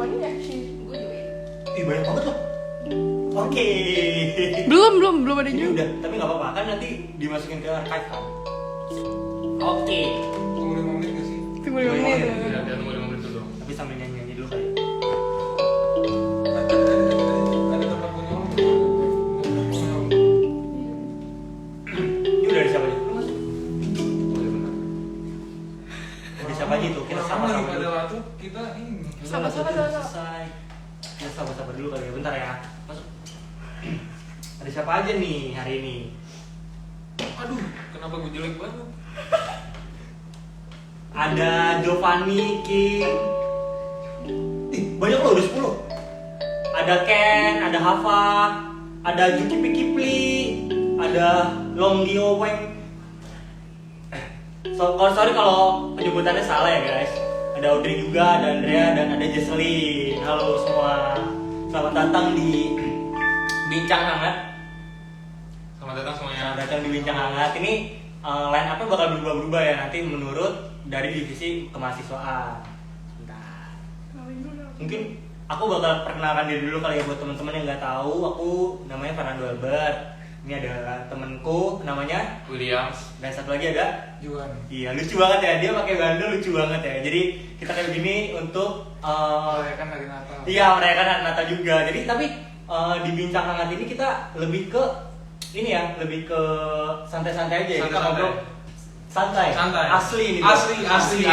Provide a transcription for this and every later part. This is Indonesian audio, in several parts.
join ya sih? Gue join. Ih banyak banget loh. Oke. Belum ada Ini juga. udah, tapi nggak apa-apa kan nanti dimasukin ke archive kan. Oke. Tunggu 5 menit gak sih? Tunggu 5 menit. Ya, dia nunggu 5 menit dulu. Tapi sambil nyanyi dulu kali. Ada tempat punya orang. Ini udah ada siapa aja? Lu masuk. Oh iya benar. Ada siapa aja itu? Kita Orang-orang sama-sama lagi pada dulu. waktu kita ini. Sama-sama. Selesai. Kita sama-sama dulu kali ya. Bentar ya. Masuk. Ada siapa aja nih hari ini? Aduh, kenapa gue jelek banget? Ada Giovanni, King. Ih, banyak loh, udah 10. Ada Ken, ada Hava, ada Jukipi Kipli, ada Longgio Weng. Sorry kalau penyebutannya salah ya guys. Ada Audrey juga, ada Andrea, dan ada Jesselyn. Halo semua, selamat datang di Bincang Hangat. Selamat datang semuanya. Selamat datang di Bincang Hangat. Ini line up-nya bakal berubah-berubah ya nanti menurut dari divisi kemahasiswaan. Bentar. Mungkin aku bakal perkenalkan diri dulu kali ya buat teman-teman yang nggak tahu. Aku namanya Fernando Albert. Ini ada temenku namanya Williams. dan satu lagi ada. Juan. Iya lucu banget ya, dia pakai bandel lucu banget ya. Jadi kita kayak begini untuk Merayakan hari Natal. iya merayakan hari Natal juga. Jadi tapi di Bincang Hangat ini kita lebih ke ini ya, lebih ke santai-santai aja ya. Kita Santai-santai. ngobrol santai. Santai. Asli ini. Asli.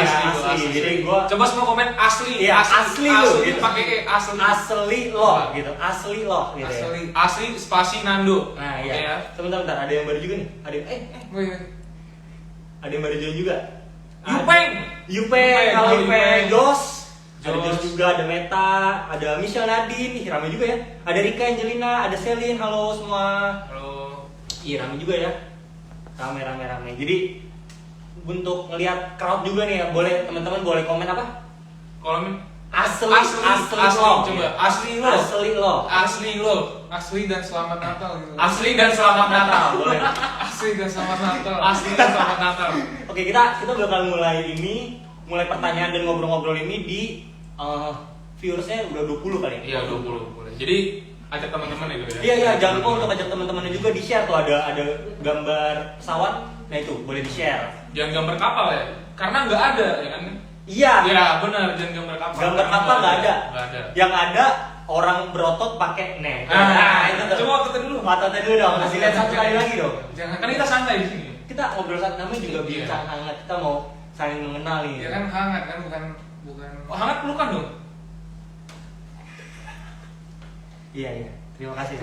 Jadi gua coba semua komen asli. Iya, asli lu, gitu. Pakai E asli. asli loh gitu. Asli loh gitu ya. Asli. Asli spasi Nando. Nah, Oke iya. ya. Sebentar, ada yang baru juga nih. Ada yang Oh iya. ada yang baru juga. Yupeng. Yupeng, halo Halo, Yupeng. Yupeng. Jos. Ada Jos. Jos juga, ada Meta, ada Michelle Nadine, ih rame juga ya. Ada Rika Angelina, ada Selin, halo semua. Halo. Iya rame juga ya. Rame. Jadi untuk ngelihat crowd juga nih ya, boleh teman-teman boleh komen apa? Komen Asli coba. Asli lo. Asli lo. Asli dan selamat Natal gitu. Asli dan selamat Natal. Boleh. Asli dan selamat Natal. Asli dan selamat Natal. Oke, kita bakal mulai pertanyaan dan ngobrol-ngobrol ini di viewersnya udah 20 kali ya? Iya 20 boleh. Jadi ajak teman-teman itu ya. Iya, jangan lupa untuk ajak teman-temannya juga di-share tuh, ada gambar pesawat. Nah itu boleh di-share. Jangan gambar kapal ya. Karena nggak ada ya kan. Iya. Iya benar, jangan gambar kapal. Gambar kapal nggak ada. Nggak ada. Yang ada orang berotot pakai itu tuh. Coba otot dulu. Otot dulu dong. Kasih lihat satu kali lagi dong. Jangan Kan kita santai di sini. Kita ngobrol saat namanya juga Iya. bincang hangat. Kita mau saling mengenal nih. Ya kan hangat kan bukan. Oh, hangat pelukan dong. Iya. Terima kasih.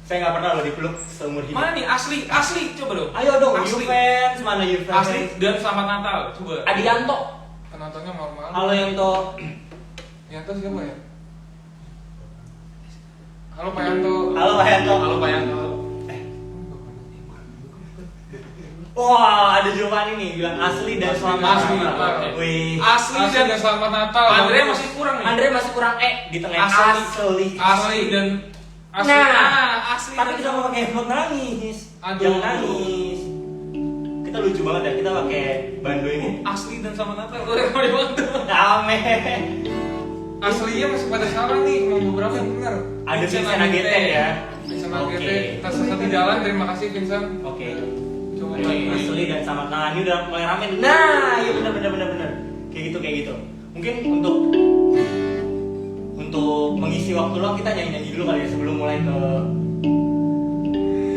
Saya nggak pernah loh dipeluk seumur hidup. Mana nih asli coba dong. Ayo dong, Asli. Yufens, mana Yufens? Asli dan selamat Natal. Coba. Adianto. Penontonnya normal. Halo Yanto. Yanto siapa ya? Halo Pak Yanto. Halo Pak Yanto. Halo Pak Yanto. Wah, ada Giovanni nih bilang asli dan selamat Asli. Natal. Oke. Wih. Asli Asli dan selamat Natal. Andre masih kurang nih. Andre masih kurang di tengah Asli. Asli dan asli. Nah, asli. tapi kita mau pakai emot nangis. Aduh. Jangan nangis. Kita lucu banget ya, kita pakai bando ini. Asli dan selamat Natal. Boleh banget. Rame. Aslinya masih pada salah nih, mau beberapa yang benar. Ada Vincent Agete ya. Vincent Oke. Agete. Kita sesat di jalan, terima kasih Vincent. Oke. Coba Ini. Asli dan selamat Natal ini udah mulai rame. Nah, iya benar. Kayak gitu. Mungkin untuk mengisi waktu luang kita nyanyi dulu kali ya sebelum mulai ke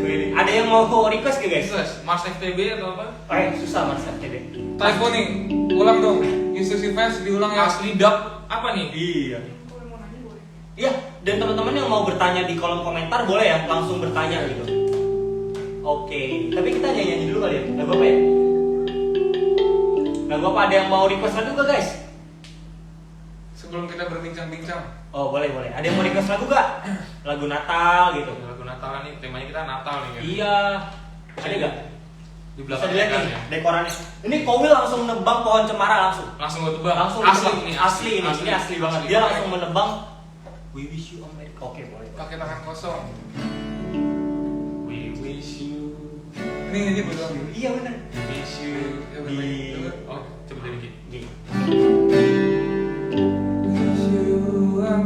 ini. Ada yang mau request gak guys? Mars FTB atau apa? Susah Mas FTB. Typo nih, ulang dong. Instruksi fans diulang ya. Asli dap apa nih? Iya. Iya, dan teman-teman yang mau bertanya di kolom komentar boleh ya langsung bertanya gitu. Oke, tapi kita nyanyi dulu kali ya. Lagu apa ya? Lagu apa, ada yang mau request lagu gak guys? Sebelum kita berbincang-bincang. Oh boleh. Ada yang mau request lagu gak? Lagu Natal gitu. Lagu Natal nih, temanya kita Natal nih kan. Iya. Ada gak? Di Bisa belakang dilihat kan nih ya. dekorannya. Ini Kowil langsung nebang pohon cemara langsung. Langsung gue tebak. Langsung asli ditebak. ini, Asli banget. Dia langsung menebang We wish you America. Oke, boleh. Pakai tangan kosong. We wish you. Ini betul. Iya benar. Wish you. Ya, Di Oh, coba dari gini. Di. Wish you a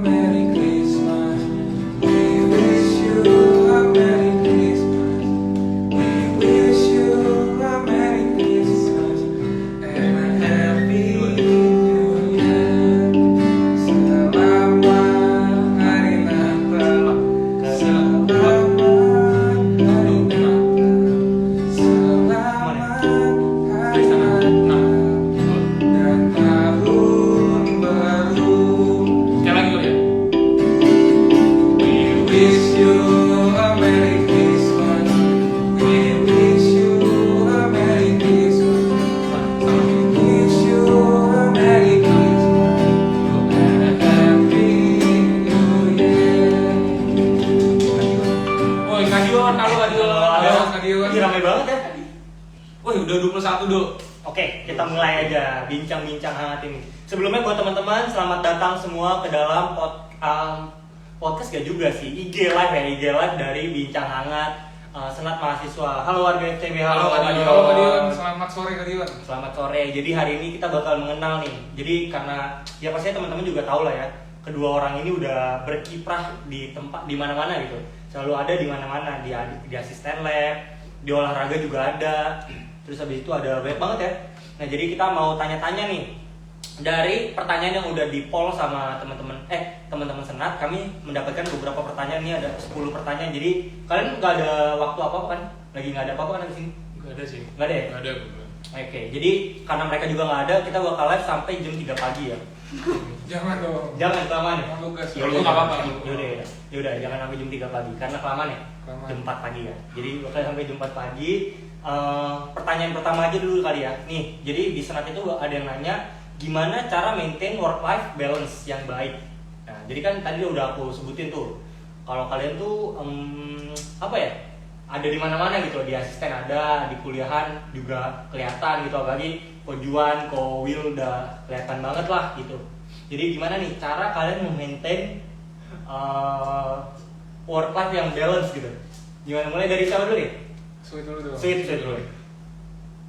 satu dulu. Oke, kita mulai aja bincang-bincang hangat ini. Sebelumnya buat teman-teman, selamat datang semua ke dalam podcast gak juga sih, IG live dari Bincang Hangat Senat Mahasiswa. Halo warga FTB, Halo Kak Dion, selamat sore Kak Dion. Selamat sore. Jadi hari ini kita bakal mengenal nih. Jadi karena ya pastinya teman-teman juga tahu lah ya, kedua orang ini udah berkiprah di tempat di mana-mana gitu. Selalu ada di mana-mana, di asisten lab, di olahraga juga ada. Terus habis itu ada banyak banget ya. Nah, jadi kita mau tanya-tanya nih. Dari pertanyaan yang udah di-poll sama teman-teman Senat, kami mendapatkan beberapa pertanyaan. Ini ada 10 pertanyaan. Jadi kalian nggak ada waktu apa-apa kan? Lagi nggak ada apa-apa kan di sini? Nggak ada sih. Nggak ada ya? Nggak ada. Oke, jadi karena mereka juga nggak ada, kita bakal live sampai jam 3 pagi ya. Jangan dong. Jangan kelamaan ya? Tugas. Kalau itu nggak apa-apa. Yaudah, jangan sampai jam 3 pagi karena kelamaan ya. Kelamaan. Jam 4 pagi ya. Jadi bakal sampai jam 4 pagi. Pertanyaan pertama aja dulu kali ya. Nih, jadi di Senat itu ada yang nanya gimana cara maintain work life balance yang baik. Nah, jadi kan tadi udah aku sebutin tuh. Kalau kalian tuh apa ya? Ada di mana-mana gitu, di asisten ada, di kuliahan juga kelihatan gitu, apalagi Ko Juan, Ko Will udah kelihatan banget lah gitu. Jadi gimana nih cara kalian memaintain work life yang balance gitu? Gimana, mulai dari siapa dulu nih? Sweet dulu dong. Sweet dulu.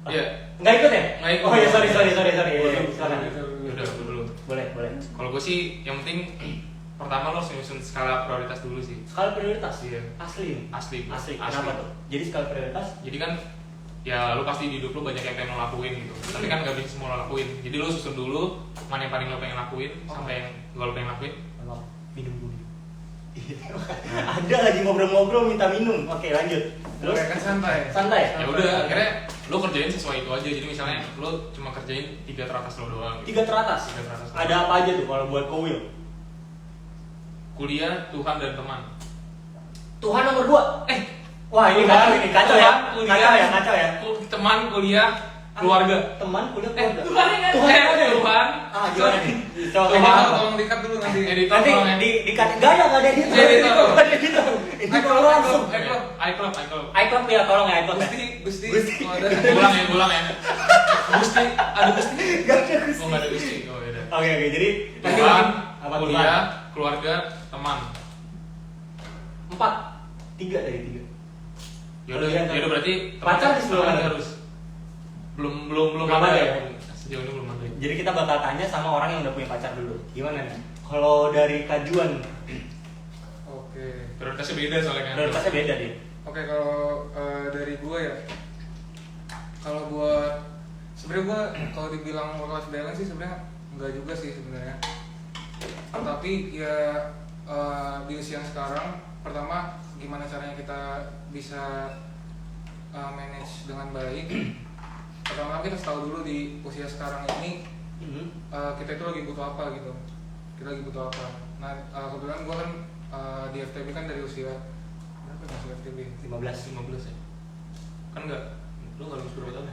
Iya. Nggak ikut ya? Nggak ikut. Oh iya, sorry. Silakan. Udah dulu. Boleh. Kalau gue sih yang penting pertama lo nyusun skala prioritas dulu sih. Skala prioritas? Iya. Asli. Asli. Kenapa tuh? Jadi skala prioritas? Jadi kan ya lo pasti di hidup lo banyak yang pengen lo lakuin gitu. Tapi kan nggak bisa semua lo lakuin. Jadi lo susun dulu mana yang paling lo pengen lakuin sampai yang gak lo pengen lakuin. Maaf, minum dulu. Ada lagi ngobrol-ngobrol minta minum. Oke, lanjut. Terus Kan santai. santai. Ya udah, akhirnya lo kerjain sesuai itu aja. Jadi misalnya lo cuma kerjain 3 teratas lo doang. Gitu. 3 teratas. 3 teratas. Ada apa aja tuh kalau buat Ko Will? Kuliah, Tuhan dan teman. Tuhan nomor 2. Wah, ini kacau ya. Kacau ya. Teman, kuliah, keluarga. Teman, kuliah, keluarga. Tuhan Tuhan. Gimana nih? Coba Tolong dikat dulu nanti. Editor nanti tolong ya. di-cut. Gak ada editor. Editor. Ini kalau langsung. iCloud. iCloud ya, tolong ya iCloud. Gusti. Gusti. Oh, ada. Ulang ya. Gusti, ada Gusti. Gak ada Gusti. Oh, nggak ada Gusti. Oh, ya udah. Oke, jadi Tuhan, apa kuliah, keluarga, teman. 4. 3 dari 3. Yaudah berarti Pacar di sebelum teman ada? harus belum Belum ada ya? Sejauh ini belum ada. Jadi kita bakal tanya sama orang yang udah punya pacar dulu. Gimana nih? Kalau dari Kajuan, Oke. Prioritasnya beda soalnya kan. prioritasnya beda dia. Oke, kalau dari gue ya. Kalau buat sebenarnya gue kalau dibilang work life balance sih sebenarnya enggak juga sih sebenarnya. Tapi ya di usia yang sekarang, pertama gimana caranya kita bisa manage dengan baik. Pertama kita tahu dulu di usia sekarang ini kita itu lagi butuh apa gitu. Kita lagi butuh apa. Nah kebetulan gue kan di FTB kan dari usia berapa ya masuk FTB? 15 ya. Kan enggak lu enggak lulus berapa tahun?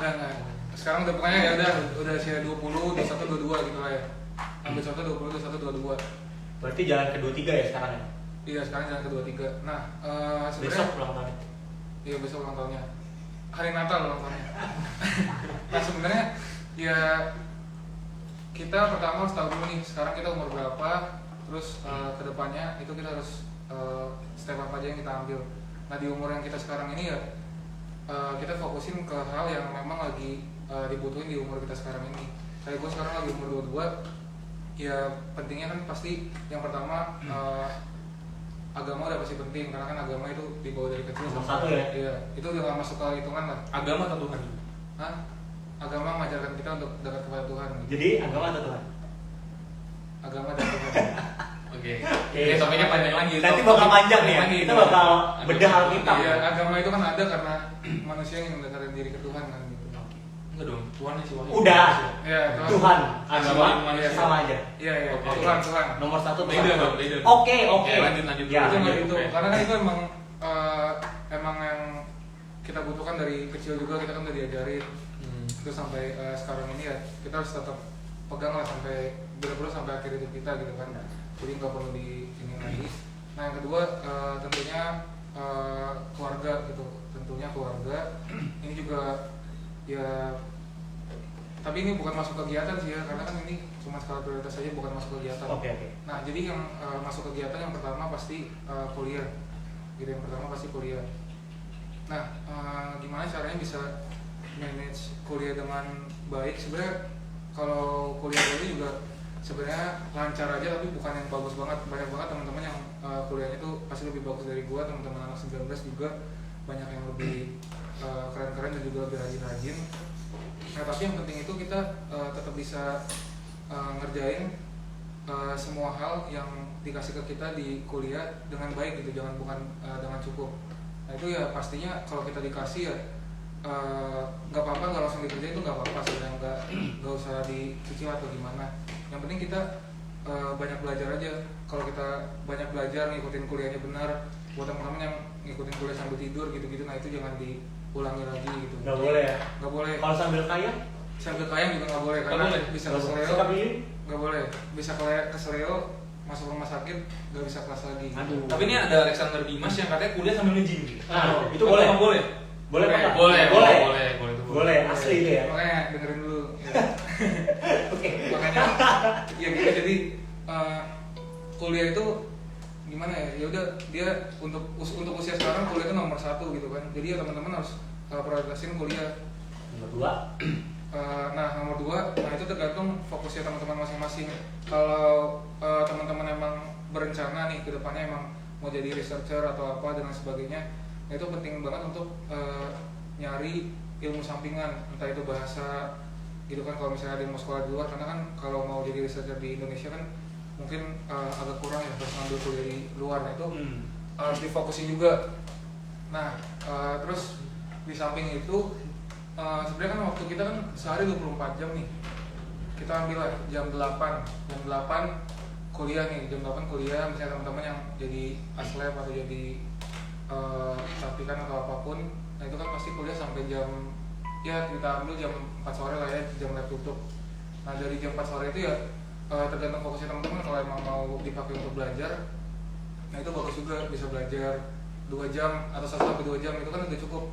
Enggak. Sekarang udah pokoknya ya udah usia 20, 21, 22 gitu lah ya. Ambil contoh 20, 21, 22. Berarti jalan kedua 3 ya sekarang ya? Iya, sekarang jalan kedua 3. Nah, sebenarnya Besok ulang tahun. iya besok ulang tahunnya. Hari Natal ulang tahunnya. Nah, sebenarnya ya kita pertama harus tahu dulu nih sekarang kita umur berapa, terus kedepannya itu kita harus step apa aja yang kita ambil. Nah, di umur yang kita sekarang ini ya kita fokusin ke hal yang memang lagi dibutuhin di umur kita sekarang ini. Kayak gue sekarang lagi umur 22, ya pentingnya kan pasti yang pertama agama udah pasti penting karena kan agama itu dibawa dari kecil. Nomor 1 ya? Iya, itu udah gak masuk ke hitungan lah. Agama atau Tuhan? Hah? Agama mengajarkan kita untuk dekat kepada Tuhan. Jadi agama atau Tuhan? Agama dan Tuhan. Oke. Oke, topiknya panjang lagi. Nanti bakal panjang nih ya. Lagi, Kita bakal bedah Alkitab. Iya, agama itu kan ada karena manusia yang mendekatkan diri ke Tuhan kan gitu. Enggak dong, Tuhan sih wahyu. Udah. Iya, Tuhan, Agama agama manusia. sama aja. Iya, Oke. Tuhan. Nomor 1 Tuhan. Beda dong, beda. Oke. Oke, lanjut. Ya, Itu nggak lanjut. gitu. Oke. Karena kan itu emang yang kita butuhkan dari kecil juga kita kan udah diajarin. Terus sampai sekarang ini ya kita harus tetap pegang lah sampai benar-benar sampai akhir hidup kita gitu kan. Jadi nggak perlu di ini lagi. Nah yang kedua tentunya keluarga gitu. Tentunya keluarga ini juga ya tapi ini bukan masuk kegiatan sih ya, karena kan ini cuma skala prioritas saja, bukan masuk kegiatan. Oke. Nah jadi yang masuk kegiatan yang pertama pasti kuliah, gitu. Yang pertama pasti kuliah. Nah gimana caranya bisa manage kuliah dengan baik? Sebenarnya kalau kuliah dulu juga sebenarnya lancar aja, tapi bukan yang bagus banget. Banyak banget teman-teman yang kuliahnya tuh pasti lebih bagus dari gua, teman-teman anak 19 juga banyak yang lebih keren-keren dan juga lebih rajin-rajin. Nah tapi yang penting itu kita tetap bisa ngerjain semua hal yang dikasih ke kita di kuliah dengan baik gitu, jangan bukan dengan cukup. Nah itu ya pastinya kalau kita dikasih ya nggak apa-apa, nggak langsung dikerjain itu nggak apa-apa, sebenarnya nggak usah dicicil atau gimana. Yang penting kita banyak belajar aja. Kalau kita banyak belajar, ngikutin kuliahnya benar, buat teman-teman yang ngikutin kuliah sambil tidur gitu-gitu, nah itu jangan diulangi lagi gitu. Nggak boleh ya? Nggak boleh. Kalau sambil kayang? Sambil kayang juga nggak boleh, karena bisa keseleo. Nggak boleh, bisa keseleo, masuk rumah sakit, nggak bisa kelas lagi. Aduh. Tapi ini ada Alexander Dimas yang katanya kuliah sambil nge-gym. Nah, itu Apa boleh. nggak boleh? Boleh apa nggak? Boleh. Boleh, asli itu ya. Makanya dengerin dulu. Ya. Oke. Makanya ya gitu, jadi kuliah itu gimana ya? Ya udah, dia untuk usia sekarang kuliah itu nomor 1 gitu kan. Jadi ya teman-teman harus prioritasin kuliah. Nomor 2. Nah nomor 2, nah itu tergantung fokusnya teman-teman masing-masing. Kalau teman-teman emang berencana nih ke depannya emang mau jadi researcher atau apa dan sebagainya, nah itu penting banget untuk nyari ilmu sampingan, entah itu bahasa gitu kan, kalau misalnya ada yang mau sekolah di luar, karena kan kalau mau jadi researcher di Indonesia kan mungkin agak kurang ya, harus ngambil kuliah di luar. Nah itu harus difokusin juga. Nah terus di samping itu sebenarnya kan waktu kita kan sehari 24 jam nih, kita ambil lah jam 8 kuliah nih, jam 8 kuliah. Misalnya teman-teman yang jadi aslab atau jadi praktikan atau apapun, nah itu kan pasti kuliah sampai jam, ya kita ambil jam 4 sore lah ya, jam lab tutup. Nah dari jam 4 sore itu ya tergantung fokusnya teman-teman. Kalau emang mau dipakai untuk belajar, nah itu bagus juga, bisa belajar 2 jam atau 1 sampai 2 jam, itu kan udah cukup.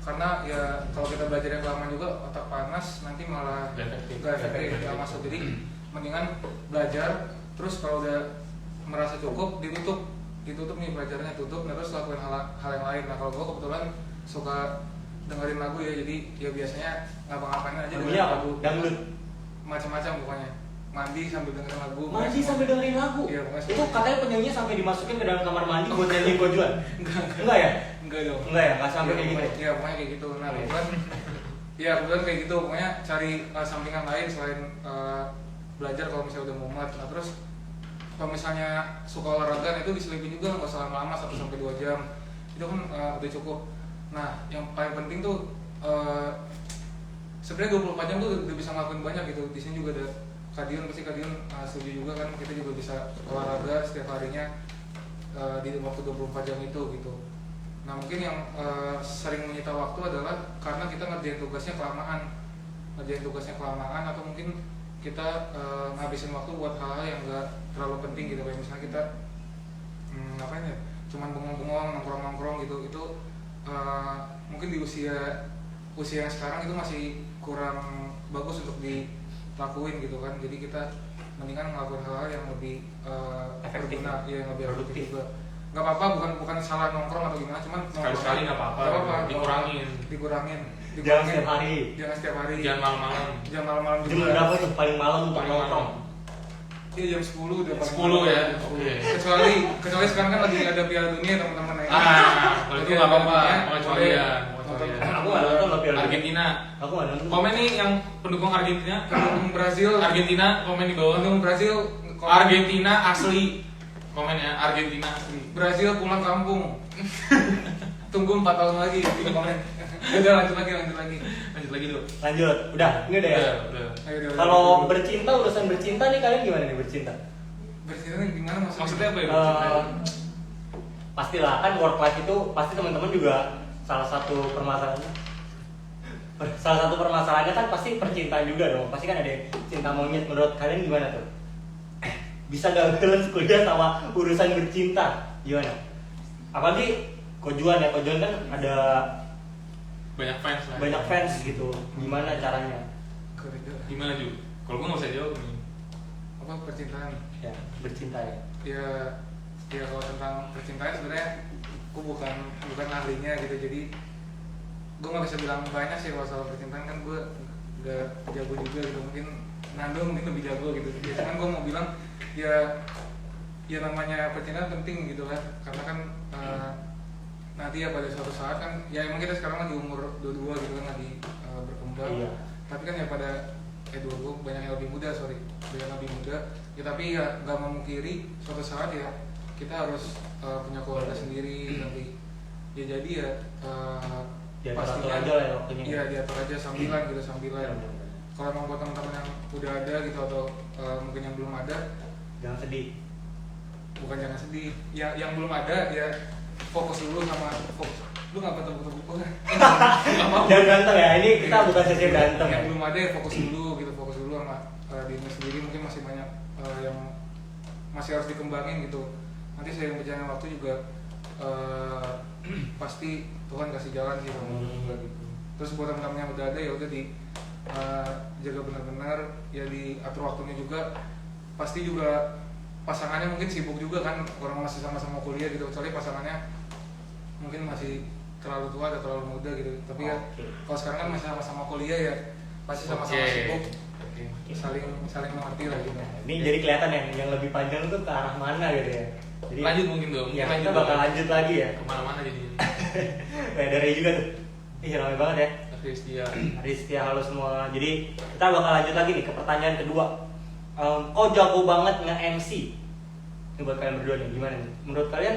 Karena ya kalau kita belajar yang lama juga otak panas, nanti malah gak efektif, gak masuk. Jadi mendingan belajar, terus kalau udah merasa cukup ditutup nih belajarnya, tutup, nah terus lakuin hal yang lain. Nah kalau gue kebetulan suka dengerin lagu ya, jadi ya biasanya ngapa-ngapain aja dengerin lagu, dangdut, macam-macam pokoknya. Mandi sambil dengerin lagu. Mandi sambil dengerin lagu? Iya, pokoknya itu katanya penyanyinya sampai dimasukin ke dalam kamar mandi buat nyanyi kojuan? Enggak ya? Enggak dong. Enggak ya? Nggak sampai kayak gitu? Iya pokoknya kayak gitu. Nah kebetulan kayak gitu, pokoknya cari sampingan lain selain belajar kalau misalnya udah mumet. Nah terus kalau misalnya suka olahraga, itu diselipin juga, nggak usah lama-lama 1 sampai 2 jam, itu kan udah cukup. Nah yang paling penting tuh sebenarnya 24 jam tuh udah bisa ngelakuin banyak gitu. Di sini juga ada Kadiun, pasti Kadiun setuju juga kan, kita juga bisa olahraga setiap harinya di waktu 24 jam itu gitu. Nah mungkin yang sering menyita waktu adalah karena kita ngerjain tugasnya kelamaan, atau mungkin kita ngabisin waktu buat hal-hal yang gak terlalu penting gitu. Kayak misalnya kita ngapain ya, cuman bengong-bengong, nongkrong-nongkrong gitu. Itu mungkin di usia yang sekarang itu masih kurang bagus untuk dilakuin gitu kan. Jadi kita mendingan ngelakuin hal-hal yang lebih berguna, ya, yang lebih produktif juga. Gak apa-apa, bukan salah nongkrong atau gimana, cuman Sekali-sekali gak apa-apa, dikurangin. Jangan setiap hari. Jangan malam-malam. Jangan malam-malam juga. Jam berapa tuh paling malam untuk nongkrong? Iya jam 10 udah paling 10 malam. ya. Oke. Kecuali sekarang kan lagi ada Piala Dunia teman-teman ya. Kalau itu nggak apa-apa, pengecualian. Aku nggak nonton loh Piala Dunia. Argentina. Aku nggak nonton. Komen nih yang pendukung Argentina. Pendukung Brazil. Argentina komen di bawah. Pendukung Brazil. Argentina asli. Komen ya, Argentina asli. Brazil pulang kampung. Tunggu 4 tahun lagi di komen. Udah lanjut lagi. Lanjut lagi dulu. Lanjut, udah, ini udah ya. Udah. Ayo, Kalau urusan bercinta nih kalian gimana nih bercinta? Bercinta gimana maksudnya? Maksudnya apa ya bercinta? Pastilah kan work life itu pasti teman-teman juga salah satu permasalahannya kan pasti percintaan juga dong. Pasti kan ada yang cinta monyet. Menurut kalian gimana tuh? Bisa gak balance kuliah sama urusan bercinta? Gimana? Apalagi kojuan kan ada banyak fans lah. banyak fans gitu, gimana caranya? Gimana juga? Kalau gue nggak usah jawab nih. Apa percintaan? Ya, bercinta ya. Ya kalau tentang percintaan sebenarnya aku bukan ahlinya gitu, jadi gue nggak bisa bilang banyak sih kalau soal percintaan, kan gue nggak jago juga gitu, mungkin Nando mungkin lebih jago gitu. Biasanya kan gue mau bilang ya namanya percintaan penting gitu kan, karena kan nanti ya pada suatu saat kan ya emang kita sekarang lagi umur 22 gitu kan, lagi berkembang. Iya. Tapi kan ya pada 22 banyak yang lebih muda, banyak yang lebih muda ya, tapi ya nggak memungkiri suatu saat ya kita harus punya keluarga sendiri nanti ya, jadi ya Diatur aja lah ya waktunya. iya diatur aja sambilan gitu, sambilan. Kalau emang buat teman-teman yang udah ada gitu atau mungkin yang belum ada, Jangan sedih. bukan jangan sedih ya, yang belum ada ya fokus dulu sama fokus. Lu nggak tepuk-tepuk kan? Jangan berantem ya, ini kita bukan sesi berantem ya. Yang belum ada ya fokus dulu gitu, fokus dulu sama dirinya sendiri. Mungkin masih banyak yang masih harus dikembangin gitu. Nanti seiring berjalannya waktu juga pasti Tuhan kasih jalan sih sama juga gitu. Terus buat teman-teman yang udah ada ya udah jaga benar-benar ya, diatur waktunya juga. Pasti juga pasangannya mungkin sibuk juga kan, orang masih sama-sama kuliah gitu, kecuali pasangannya mungkin masih terlalu tua atau terlalu muda gitu. Tapi ya kalau sekarang kan masih sama-sama kuliah ya, pasti sama-sama sibuk, saling mengerti lah gitu. Ini jadi kelihatan yang lebih panjang tuh ke arah mana gitu ya. Jadi Lanjut mungkin dong. ya, Lanjut kita bakal dong. lanjut lagi ya. Kemana-mana jadinya. Dari juga tuh. Ih, ramai banget ya. Kristia. Rizkia, halo semua. Jadi kita bakal lanjut lagi nih ke pertanyaan kedua. Kok jago banget nge-MC? Ini buat kalian berdua nih, gimana nih? Menurut kalian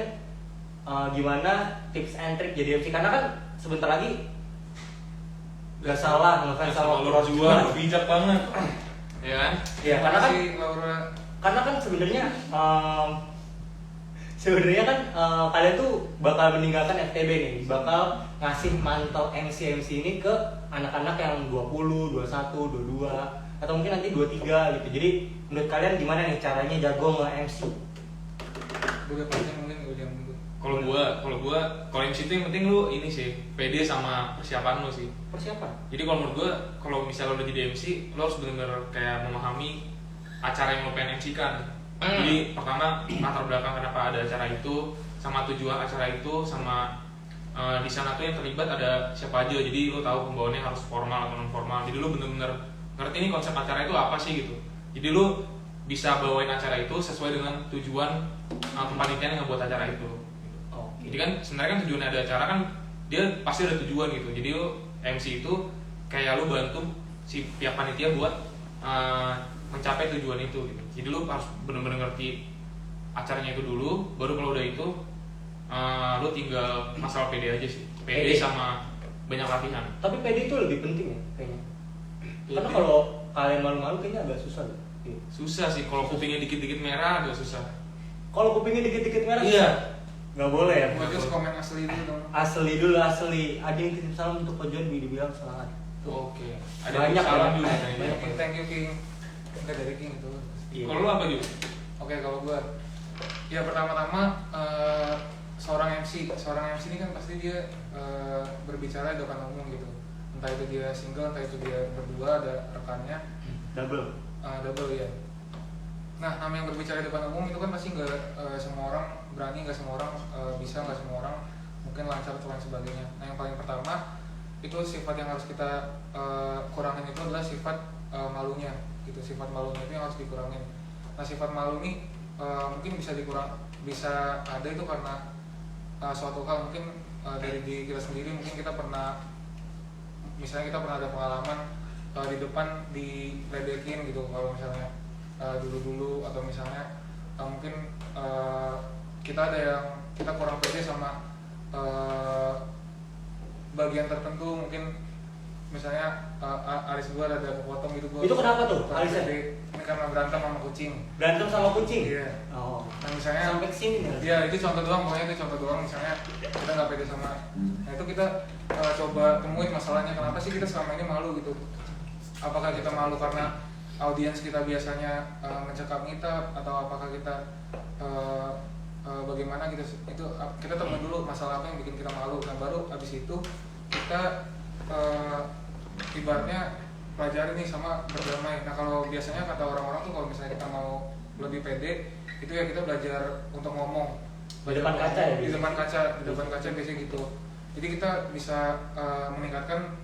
gimana tips and trick jadi MC? Karena kan sebentar lagi gak salah ngefans sama Laura Cross Juan, bijak banget. Ya kan? Ya, karena kan Laura, sebenarnya kalian tuh bakal meninggalkan FTB nih, bakal ngasih mantau MC ini ke anak-anak yang 20, 21, 22 atau mungkin nanti 23 gitu. Jadi menurut kalian gimana nih caranya jago nge-MC? boleh panjang mungkin gue jangan dulu. Kalau MC itu yang penting lu ini sih, pede sama persiapan lu sih. Persiapan. Jadi kalau menurut gua, kalau misalnya lo udah jadi MC, lo harus benar-benar kayak memahami acara yang lo pengen MC-kan. Jadi pertama latar belakang kenapa ada acara itu, sama tujuan acara itu, sama di sana tuh yang terlibat ada siapa aja. Jadi lo tahu pembawaannya harus formal atau non formal. Jadi lo benar-benar ngerti nih konsep acara itu apa sih gitu. Jadi lo bisa bawain acara itu sesuai dengan tujuan kepanitiaan yang ngebuat acara itu. Jadi kan sebenarnya kan tujuan ada acara kan dia pasti ada tujuan gitu. Jadi lo MC itu kayak lo bantu si pihak panitia buat mencapai tujuan itu gitu. Jadi lo harus benar-benar ngerti acaranya itu dulu, baru kalau udah itu lo tinggal masalah PD aja sih. PD sama banyak latihan. Tapi PD itu lebih penting ya kayaknya. Karena kalau kalian malu-malu kayaknya agak susah loh. Susah sih kalau kupingnya dikit-dikit merah agak susah. Kalau kupingnya dikit-dikit merah Iya. nggak boleh ya. Gue terus komen asli dulu dong. Asli dulu, asli. Ada yang titip salam untuk Ko John, dibilang semangat. Oke. Banyak salam ya. juga. Thank you King. Enggak dari King itu. Iya. Kalau lu apa juga? Oke, kalau gue ya pertama-tama seorang MC ini kan pasti dia berbicara di depan umum gitu. Entah itu dia single, entah itu dia berdua ada rekannya. Double. Double ya. Nah, nama yang berbicara di depan umum itu kan pasti nggak semua orang berani, nggak semua orang bisa, nggak semua orang mungkin lancar dan lain sebagainya. Nah, yang paling pertama itu sifat yang harus kita kurangin itu adalah sifat malunya gitu. Sifat malunya itu yang harus dikurangin. Nah, sifat malu ini mungkin bisa ada itu karena suatu hal mungkin dari diri kita sendiri. Mungkin kita pernah ada pengalaman di depan diledekin gitu, kalau misalnya dulu atau misalnya mungkin kita kurang pede sama bagian tertentu, mungkin misalnya alis gua ada kepotong gitu. Itu kenapa tuh alisnya? Ini karena berantem sama kucing. Berantem sama kucing? Iya. Oh. Nah, misalnya Sampai kesini nih? ya itu contoh doang, pokoknya itu contoh doang. Misalnya kita nggak pede sama, nah itu kita coba temuin masalahnya, kenapa sih kita selama ini malu gitu. Apakah kita malu karena audiens kita biasanya mencekam kita, atau apakah kita bagaimana gitu. Itu kita temuin dulu masalah apa yang bikin kita malu. Nah, baru abis itu kita ibaratnya pelajari nih sama berdamai. Nah kalau biasanya kata orang-orang tuh kalau misalnya kita mau lebih pede itu ya kita belajar untuk ngomong Di depan kaca ya? di depan kaca biasanya gitu. Jadi kita bisa meningkatkan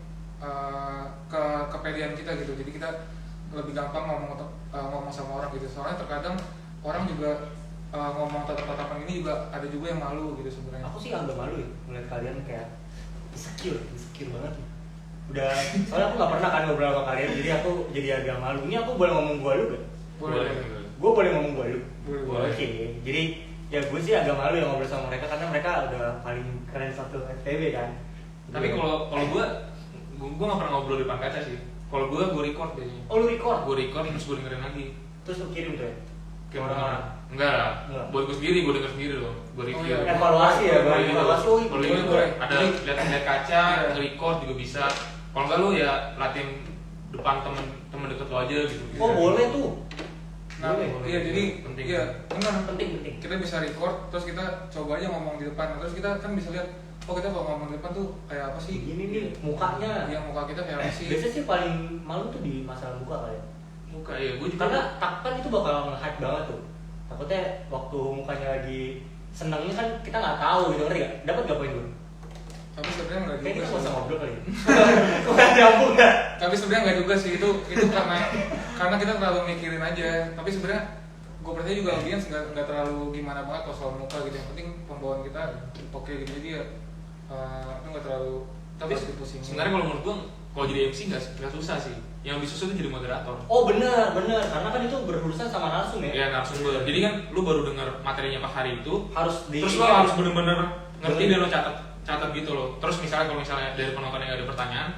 kepedean kita gitu. Jadi kita lebih gampang ngomong sama orang gitu. Soalnya terkadang orang juga ngomong tatap-tatapan ini juga ada juga yang malu gitu sebenarnya. Aku sih agak malu ya ngeliat kalian kayak insecure banget. Udah, soalnya aku nggak pernah kan ngobrol sama kalian, jadi aku jadi agak malu. Ini aku boleh ngomong gua lu gak? Boleh. Gue boleh ngomong gua lu? Boleh. Oke, jadi ya gue sih agak malu ya ngobrol sama mereka karena mereka udah paling keren satu FTB kan. Tapi kalau gue nggak pernah ngobrol di depan kaca sih. Kalau gue record biasanya. Oh lu record? Gue record terus gue dengerin lagi. Terus lu kirim tuh ya? Kayak orang-orang. Enggak lah. Enggak. Buat gue sendiri, gue denger sendiri dong. Gue Oh, review. iya. Evaluasi ya, Boleh gitu. evaluasi. Oh, Boleh boleh, gitu. boleh. Ada lihat kaca, record juga bisa. Kalau enggak lu ya latihan depan temen deket lo aja gitu. Oh boleh tuh. Nah, Boleh. iya jadi Penting. iya benar. Penting. Kita bisa record terus kita coba aja ngomong di depan. Terus kita kan bisa lihat oh kita kalau ngomong di depan tuh kayak apa sih? Gini nih mukanya. Iya muka kita kayak apa sih? Biasanya sih paling malu tuh di masalah muka kali ya. Muka ya, gue juga. Karena kan itu bakal nge-hype banget tuh. Takutnya waktu mukanya lagi senengnya kan kita nggak tahu gitu, ngerti gak? Dapat gak poin gue? Tapi sebenarnya nggak Kayak juga kita sih. nggak usah ngobrol kali ya. Kok nggak nyambung ya? Tapi sebenarnya nggak juga sih itu karena kita terlalu mikirin aja. Tapi sebenarnya gue percaya juga audiens nggak terlalu gimana banget kalau soal muka gitu. Yang penting pembawaan kita oke gitu. Jadi ya itu nggak terlalu. Tapi pusing. sebenarnya kalau menurut gue kalau jadi MC nggak susah sih. Yang lebih susah itu jadi moderator. Oh bener, karena kan itu berurusan sama narsum ya. Ya narasumber. Jadi kan lu baru denger materinya pas hari itu, Harus di. terus lo harus bener-bener ngerti dan lo catat gitu loh. Terus kalau misalnya dari penonton yang ada pertanyaan,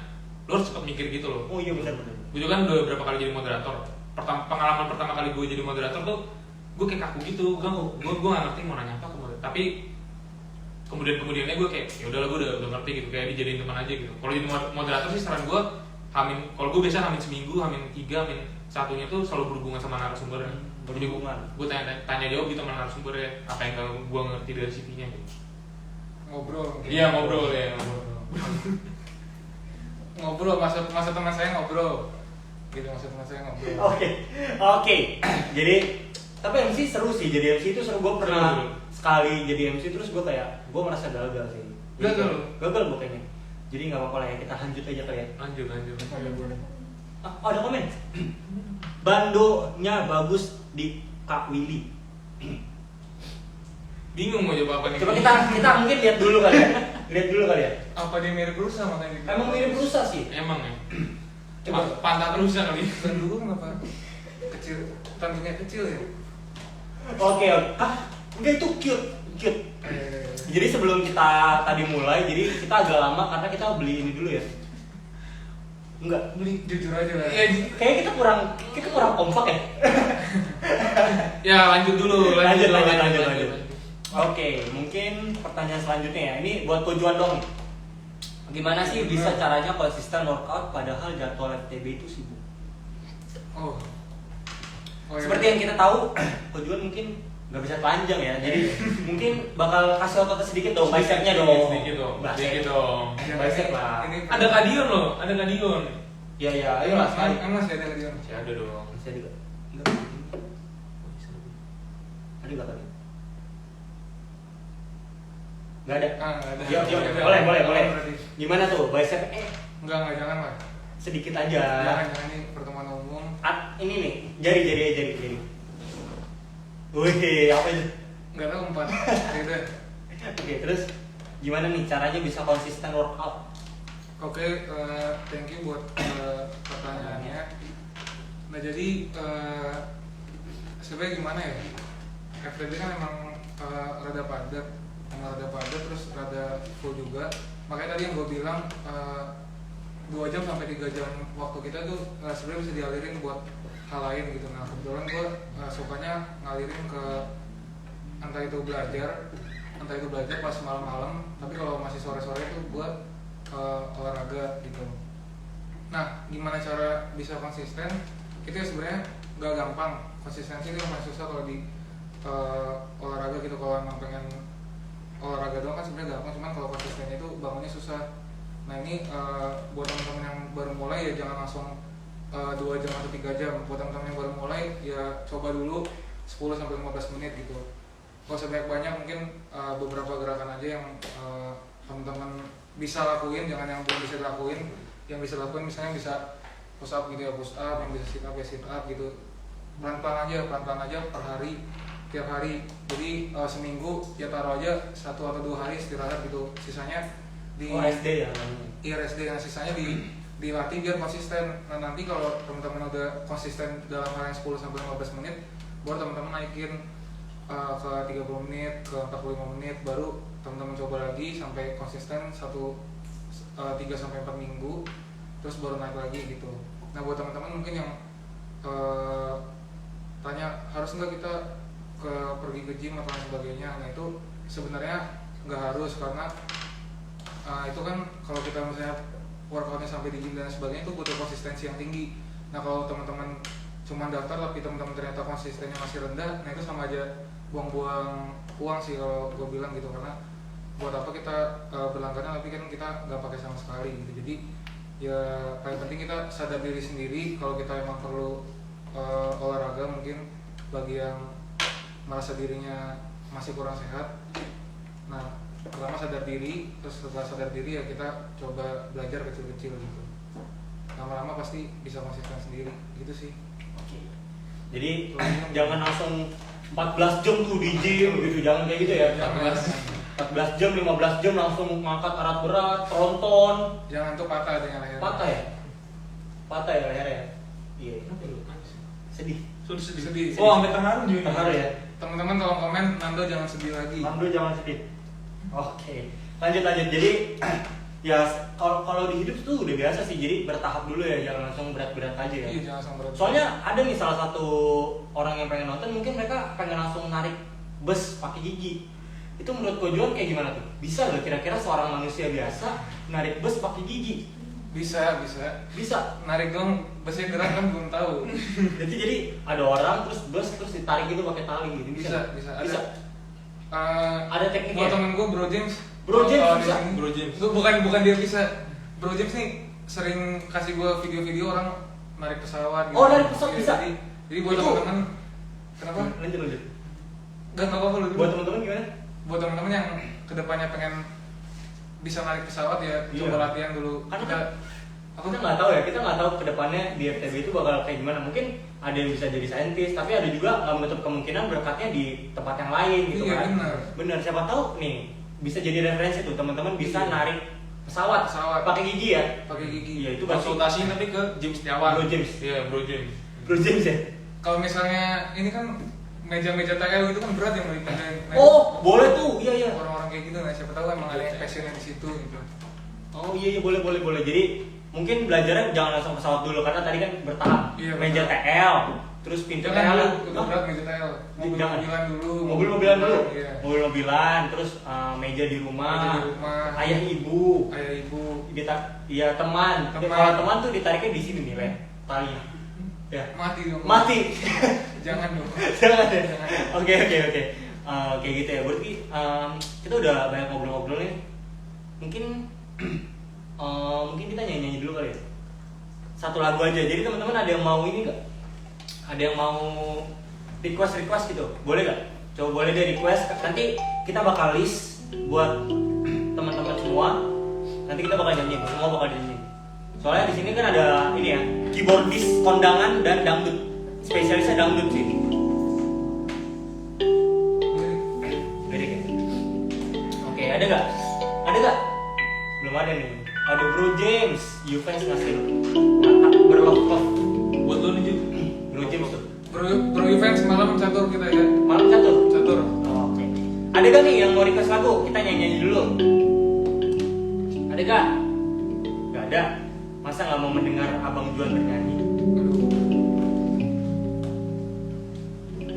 lo harus cepet mikir gitu loh. Oh iya bener. Gue juga kan udah beberapa kali jadi moderator. Pengalaman pertama kali gue jadi moderator tuh, gue kayak kaku gitu. Gue nggak ngerti mau nanya apa kemudian. Tapi kemudiannya gue kayak ya udahlah gue udah ngerti gitu, kayak dijadiin teman aja gitu. Kalau jadi moderator sih saran gue kalau gue biasa hamin seminggu, hamin 3, hamin 1-nya tuh selalu berhubungan sama narasumbernya. Jadi gue tanya jawab gitu sama narasumbernya apa yang gue ngerti dari CV-nya gitu. Ngobrol. Iya ngobrol. Ngobrol masa teman saya ngobrol. Gitu masa teman saya ngobrol. Oke. Jadi tapi MC seru sih, jadi MC itu seru. Gue pernah Seru. sekali jadi MC terus gue merasa gagal sih. Jadi gagal gue kayaknya. Jadi nggak apa-apa lah ya, kita lanjut aja kali ya. Lanjut. Ada komen. Bandonya bagus di Kak Willy. Bingung mau jawab apa nih. Coba kita mungkin lihat dulu kali ya. Apa dia mirip Rusa makanya? Emang mirip rusa sih. Emang ya. Coba. Pantat rusak kali. Dan dulu kenapa kecil, tanduknya kecil ya? Oke. Enggak itu cute. Jadi sebelum kita tadi mulai, jadi kita agak lama karena kita beli ini dulu ya. Enggak, Beli jujur aja lah. kayak kita kurang kompak ya. Ya lanjut dulu. Lanjut. Oke, mungkin pertanyaan selanjutnya ya. Ini buat tujuan dong. Gimana sih bisa caranya konsisten workout padahal jadwal FTB itu sibuk? Oh iya. Seperti yang kita tahu, tujuan mungkin nggak bisa telanjang ya. Jadi mungkin bakal kasih otot sedikit dong, bicepnya dong. Sedikit dong. Ya, bicep lah. Ini Ada kadion loh, ada kadion. Ya, ayo lah sekali. Kan masih ada dia. Masih ada dong. Masih ada nggak? Ada nggak tadi? Nggak ada. Nggak ada. Yuk, boleh. Gimana tuh bicep? Enggak jangan lah. Sedikit aja. Jangan ini pertemuan umum. Ini nih, jari. Wih, apa itu? Enggak tahu 4. Gitu. Oke, terus gimana nih caranya bisa konsisten workout? Oke, thank you buat pertanyaannya. Nah jadi sebenarnya gimana ya? FTB kan emang rada padat, terus rada full juga. Makanya tadi yang gue bilang 2 jam sampai 3 jam waktu kita tuh sebenarnya bisa dialirin buat hal lain gitu. Nah kebetulan gue sukanya ngalirin ke entah itu belajar pas malam-malam. Tapi kalau masih sore-sore tuh gue olahraga gitu. Nah gimana cara bisa konsisten? Itu ya sebenarnya gak gampang. Konsistensi itu yang paling susah kalau di olahraga gitu. Kalau emang pengen olahraga doang kan sebenarnya gampang, cuman kalau konsistennya itu bangunnya susah. Nah ini buat teman-teman yang baru mulai ya jangan langsung 2 jam atau 3 jam. Buat teman-teman yang baru mulai ya coba dulu 10-15 menit gitu. Kalau sebanyak-banyak mungkin beberapa gerakan aja yang teman-teman bisa lakuin, jangan yang belum bisa dilakuin. Yang bisa lakuin misalnya bisa push up gitu ya, push up, yang bisa sit up ya sit up gitu. Pelan-pelan aja per hari, tiap hari. Jadi seminggu ya taruh aja 1 atau 2 hari istirahat gitu. Sisanya di SD ya. Iya SD, yang sisanya dilatih biar konsisten. Nah nanti kalau teman-teman udah konsisten dalam hal yang 10-15 menit, baru teman-teman naikin ke 30 menit, ke 45 menit, baru teman-teman coba lagi sampai konsisten 3-4 minggu, terus baru naik lagi gitu. Nah buat teman-teman mungkin yang tanya harus nggak kita pergi ke gym atau lain sebagainya, nah itu sebenarnya nggak harus, karena itu kan kalau kita misalnya workoutnya sampai di gym dan sebagainya itu butuh konsistensi yang tinggi. Nah kalau teman-teman cuma daftar tapi teman-teman ternyata konsistennya masih rendah, nah itu sama aja buang-buang uang sih kalau gue bilang gitu. Karena buat apa kita berlangganan tapi kan kita nggak pakai sama sekali gitu. Jadi ya paling penting kita sadar diri sendiri kalau kita emang perlu olahraga. Mungkin bagi yang merasa dirinya masih kurang sehat, nah pertama sadar diri, terus setelah sadar diri ya kita coba belajar kecil-kecil gitu. Lama-lama pasti bisa konsisten sendiri gitu sih. Oke. Jadi jangan langsung 14 jam tuh di gym gitu, jangan kayak gitu ya. 14 jam, 15 jam langsung ngangkat alat berat, tronton. Jangan tuh patah dengan leher. Patah ya? Patah ya lehernya? Iya, kenapa lu? Sedih. Sedih. Oh, sampai terharu juga. Terharu ya? Teman-teman tolong komen, Nando jangan sedih lagi. Nando jangan sedih. Oke. Lanjut. Jadi ya kalau di hidup tuh udah biasa sih, jadi bertahap dulu ya, jangan langsung berat-berat aja ya. Iya, jangan langsung berat. Soalnya ada nih salah satu orang yang pengen nonton, mungkin mereka pengen langsung narik bus pakai gigi. Itu menurut Ko Juan kayak gimana tuh? Bisa gak kira-kira seorang manusia biasa narik bus pakai gigi? Bisa. Narik dong, busnya gerak kan belum tahu. Jadi ada orang terus bus terus ditarik gitu pakai tali gitu. Bisa. Ada tekniknya. Buat temen gue Bro James. Bro James kalau bisa? di- Bro James. Bukan dia bisa. Bro James nih sering kasih gue video-video orang narik pesawat gitu. Oh, narik pesawat Iya, bisa? Jadi buat Itu- teman-teman, kenapa? Lanjut. Gak apa-apa lu. Buat teman-teman gimana? Buat teman-teman yang kedepannya pengen bisa narik pesawat ya Iya. coba latihan dulu. Karena Kita kita nggak tahu ya, kita nggak tahu kedepannya di FTB itu bakal kayak gimana. Mungkin ada yang bisa jadi saintis, tapi ada juga nggak menutup kemungkinan berkatnya di tempat yang lain gitu Iya, kan. benar. Siapa tahu nih bisa jadi referensi tuh teman-teman bisa Iya. narik pesawat pakai gigi ya. pakai gigi. Iya, itu berarti Konsultasi tapi ke James Setiawan. Bro James. Iya, Bro James. Bro James ya. Kalau misalnya ini kan meja-meja TL itu kan berat yang megang. Oh, boleh tuh. Iya. Orang-orang kayak gitu, nah siapa tahu emang ada yang passionnya di situ gitu. Oh iya boleh. Jadi mungkin belajarnya jangan langsung pesawat dulu karena tadi kan bertahap. Iya, Meja benar. TL, terus pintu Jangan TL. dulu, udah berat meja TL. Jangan. Mobil-mobilan dulu. Mobil-mobilan dulu. Iya. Mobil-mobilan, terus meja di rumah. Meja di rumah. Ayah ibu. Ayah ibu. Iya teman. Teman. Kalau teman tuh ditariknya di sini nih, Le. Talinya. Ya. Mati dong. Mati. Jangan dong. Jangan ya. Jangan. Oke. Kayak gitu ya. Berarti kita udah banyak ngobrol-ngobrol nih. Mungkin kita nyanyi dulu kali ya. Satu lagu aja. Jadi teman-teman ada yang mau ini nggak? Ada yang mau request gitu? Boleh nggak? Coba boleh deh request. Nanti kita bakal list buat teman-teman semua. Nanti kita bakal nyanyi. Semua bakal nyanyi. Soalnya di sini kan ada ini ya, keyboardis kondangan dan dangdut. Spesialisnya dangdut sih. Lirik ya? Oke, ada nggak? Belum ada nih. Ada Bro James, you fans ngasih mantap berlove. Buat lo nih, Jun. Bro James tuh. Bro events malam catur kita ya. Malam catur. Catur. Oh, oke. Ada gak nih yang mau request lagu? Kita nyanyi dulu. Ada gak? Gak ada. Masa nggak mau mendengar Abang Juan bernyanyi?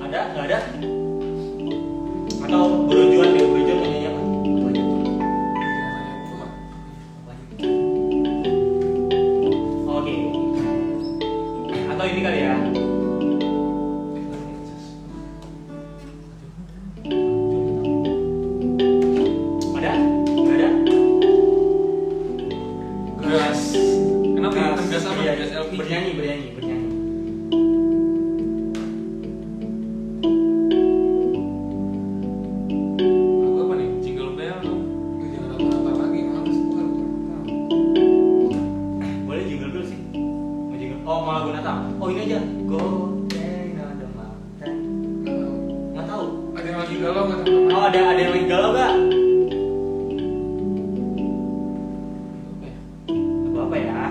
Ada? Gak ada? Atau Bro Juan deh? Bro Juan mau nyanyi apa? Apa aja? Oke. Atau ini kali ya? Ada? Gak ada? galau nggak teman-teman? Oh ada yang lagi galau gak? Apa ya?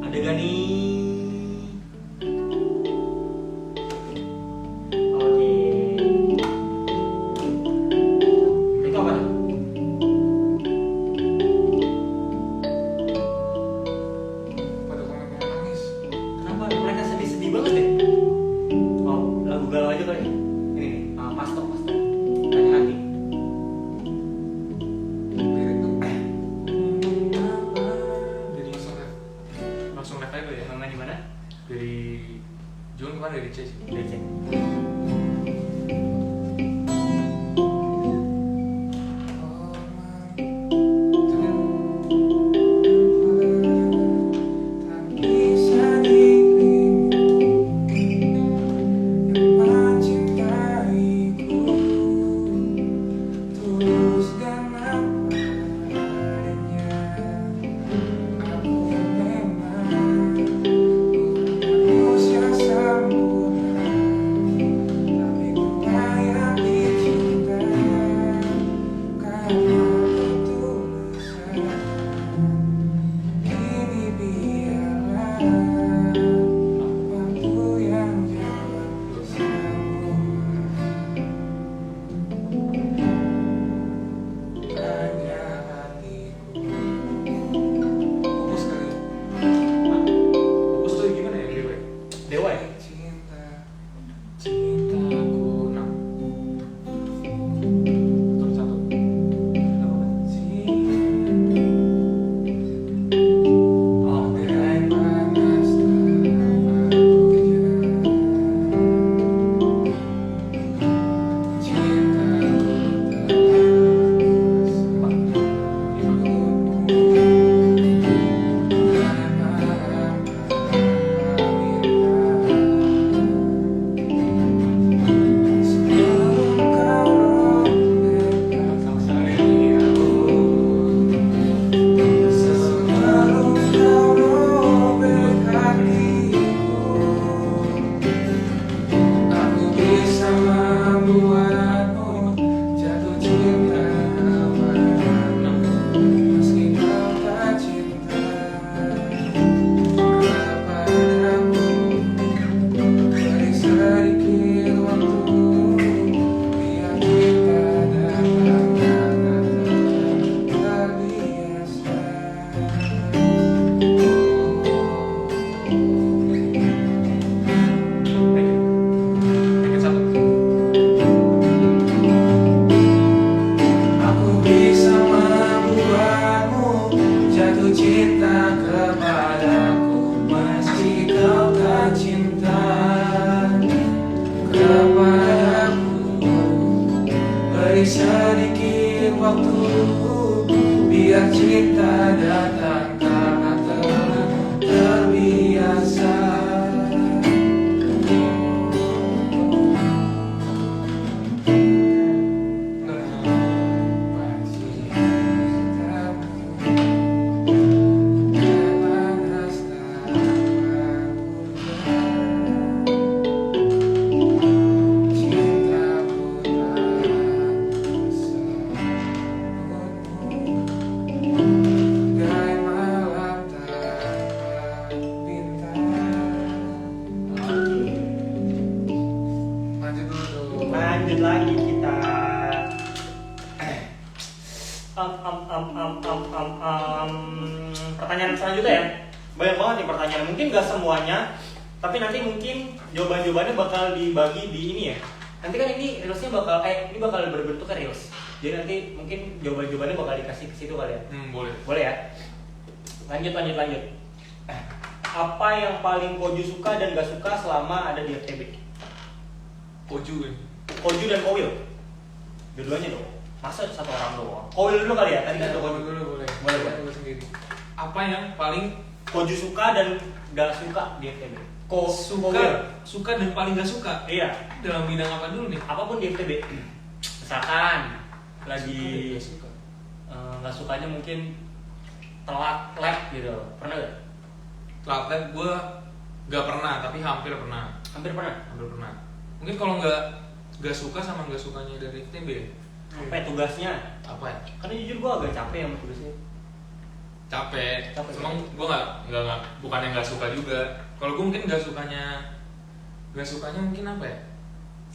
Ada gak nih? Oke. Itu apa? Pada komen nangis. Kenapa mereka sedih-sedih banget deh? Oh lagu galau aja kali. Ini nih, Pasto. Tanya hati. Lirik tuh. Jadi Langsung ref. langsung ref aja ya. Namanya di mana? Dari Jun kemarin dari C sih. Udah cek. Fokus kali. Fokus tuh gimana ya Dewa? Dewa ya? Cintaku nah. Terus satu. Oh, Aku bisa membuatmu jatuh cinta kepadaku, meski kau tak cinta kepadaku. Beri sedikit waktu, biar kita datang terbiasa. Yang satu. Aku bisa membuatmu jatuh cinta kepadaku, meski kau tak cinta kepadaku. Beri sedikit waktu, biar cinta datang karena terbiasa. Lanjut dulu dong. lanjut lagi kita. Pertanyaan selanjutnya ya. Banyak banget nih pertanyaan. Mungkin gak semuanya, tapi nanti mungkin jawaban-jawabannya bakal dibagi di ini ya. Nanti kan ini reelsnya bakal ini bakal berbentuk reels. Jadi nanti mungkin jawaban-jawabannya bakal dikasih ke situ kali ya. Boleh. Boleh ya? Lanjut. Apa yang paling Koju suka dan gak suka selama ada di FTB? Koju kan. Koju dan Kowil? Dua-duanya dong. Masa satu orang doang? Kowil dulu kali ya? Tadi kan Kita tuh boleh Koju. dulu boleh. Boleh. Dulu sendiri. Apa yang paling Koju suka dan gak suka di FTB? Kowil. suka dan paling gak suka? Iya. Dalam bidang apa dulu nih? Apapun di FTB. Misalkan lagi Gak suka. nggak sukanya mungkin telat lab gitu. Pernah gak? Telat lab gue gak pernah, tapi hampir pernah. Hampir pernah. Hampir pernah. Mungkin kalau nggak gak suka sama gak sukanya dari FTB ya? Apa ya tugasnya? Apa ya? Karena jujur gue agak capek sama tugasnya. Capek. Capek. Emang gue nggak bukannya nggak suka juga. Kalau gue mungkin nggak sukanya mungkin apa ya?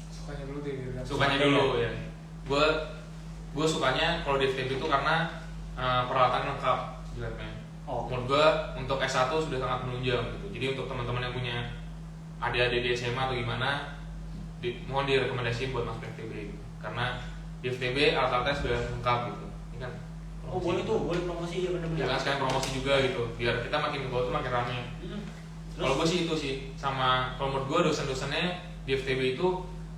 Sukanya dulu deh gitu. Sukanya dulu ya. Gue sukanya kalau di FTB itu karena peralatan lengkap jelasnya. Oh. Menurut gue untuk S1 sudah sangat menunjang gitu. Jadi untuk teman-teman yang punya adik-adik di SMA atau gimana, mohon direkomendasiin buat masuk FTB gitu. Karena di FTB alat-alatnya sudah lengkap gitu. Ini kan Oh boleh tuh, boleh promosi ya bener-bener. ya kan sekarang promosi juga gitu. Biar kita makin ke bawah tuh makin rame. Kalau gue sih itu sih, sama kalau menurut gue dosen-dosennya di FTB itu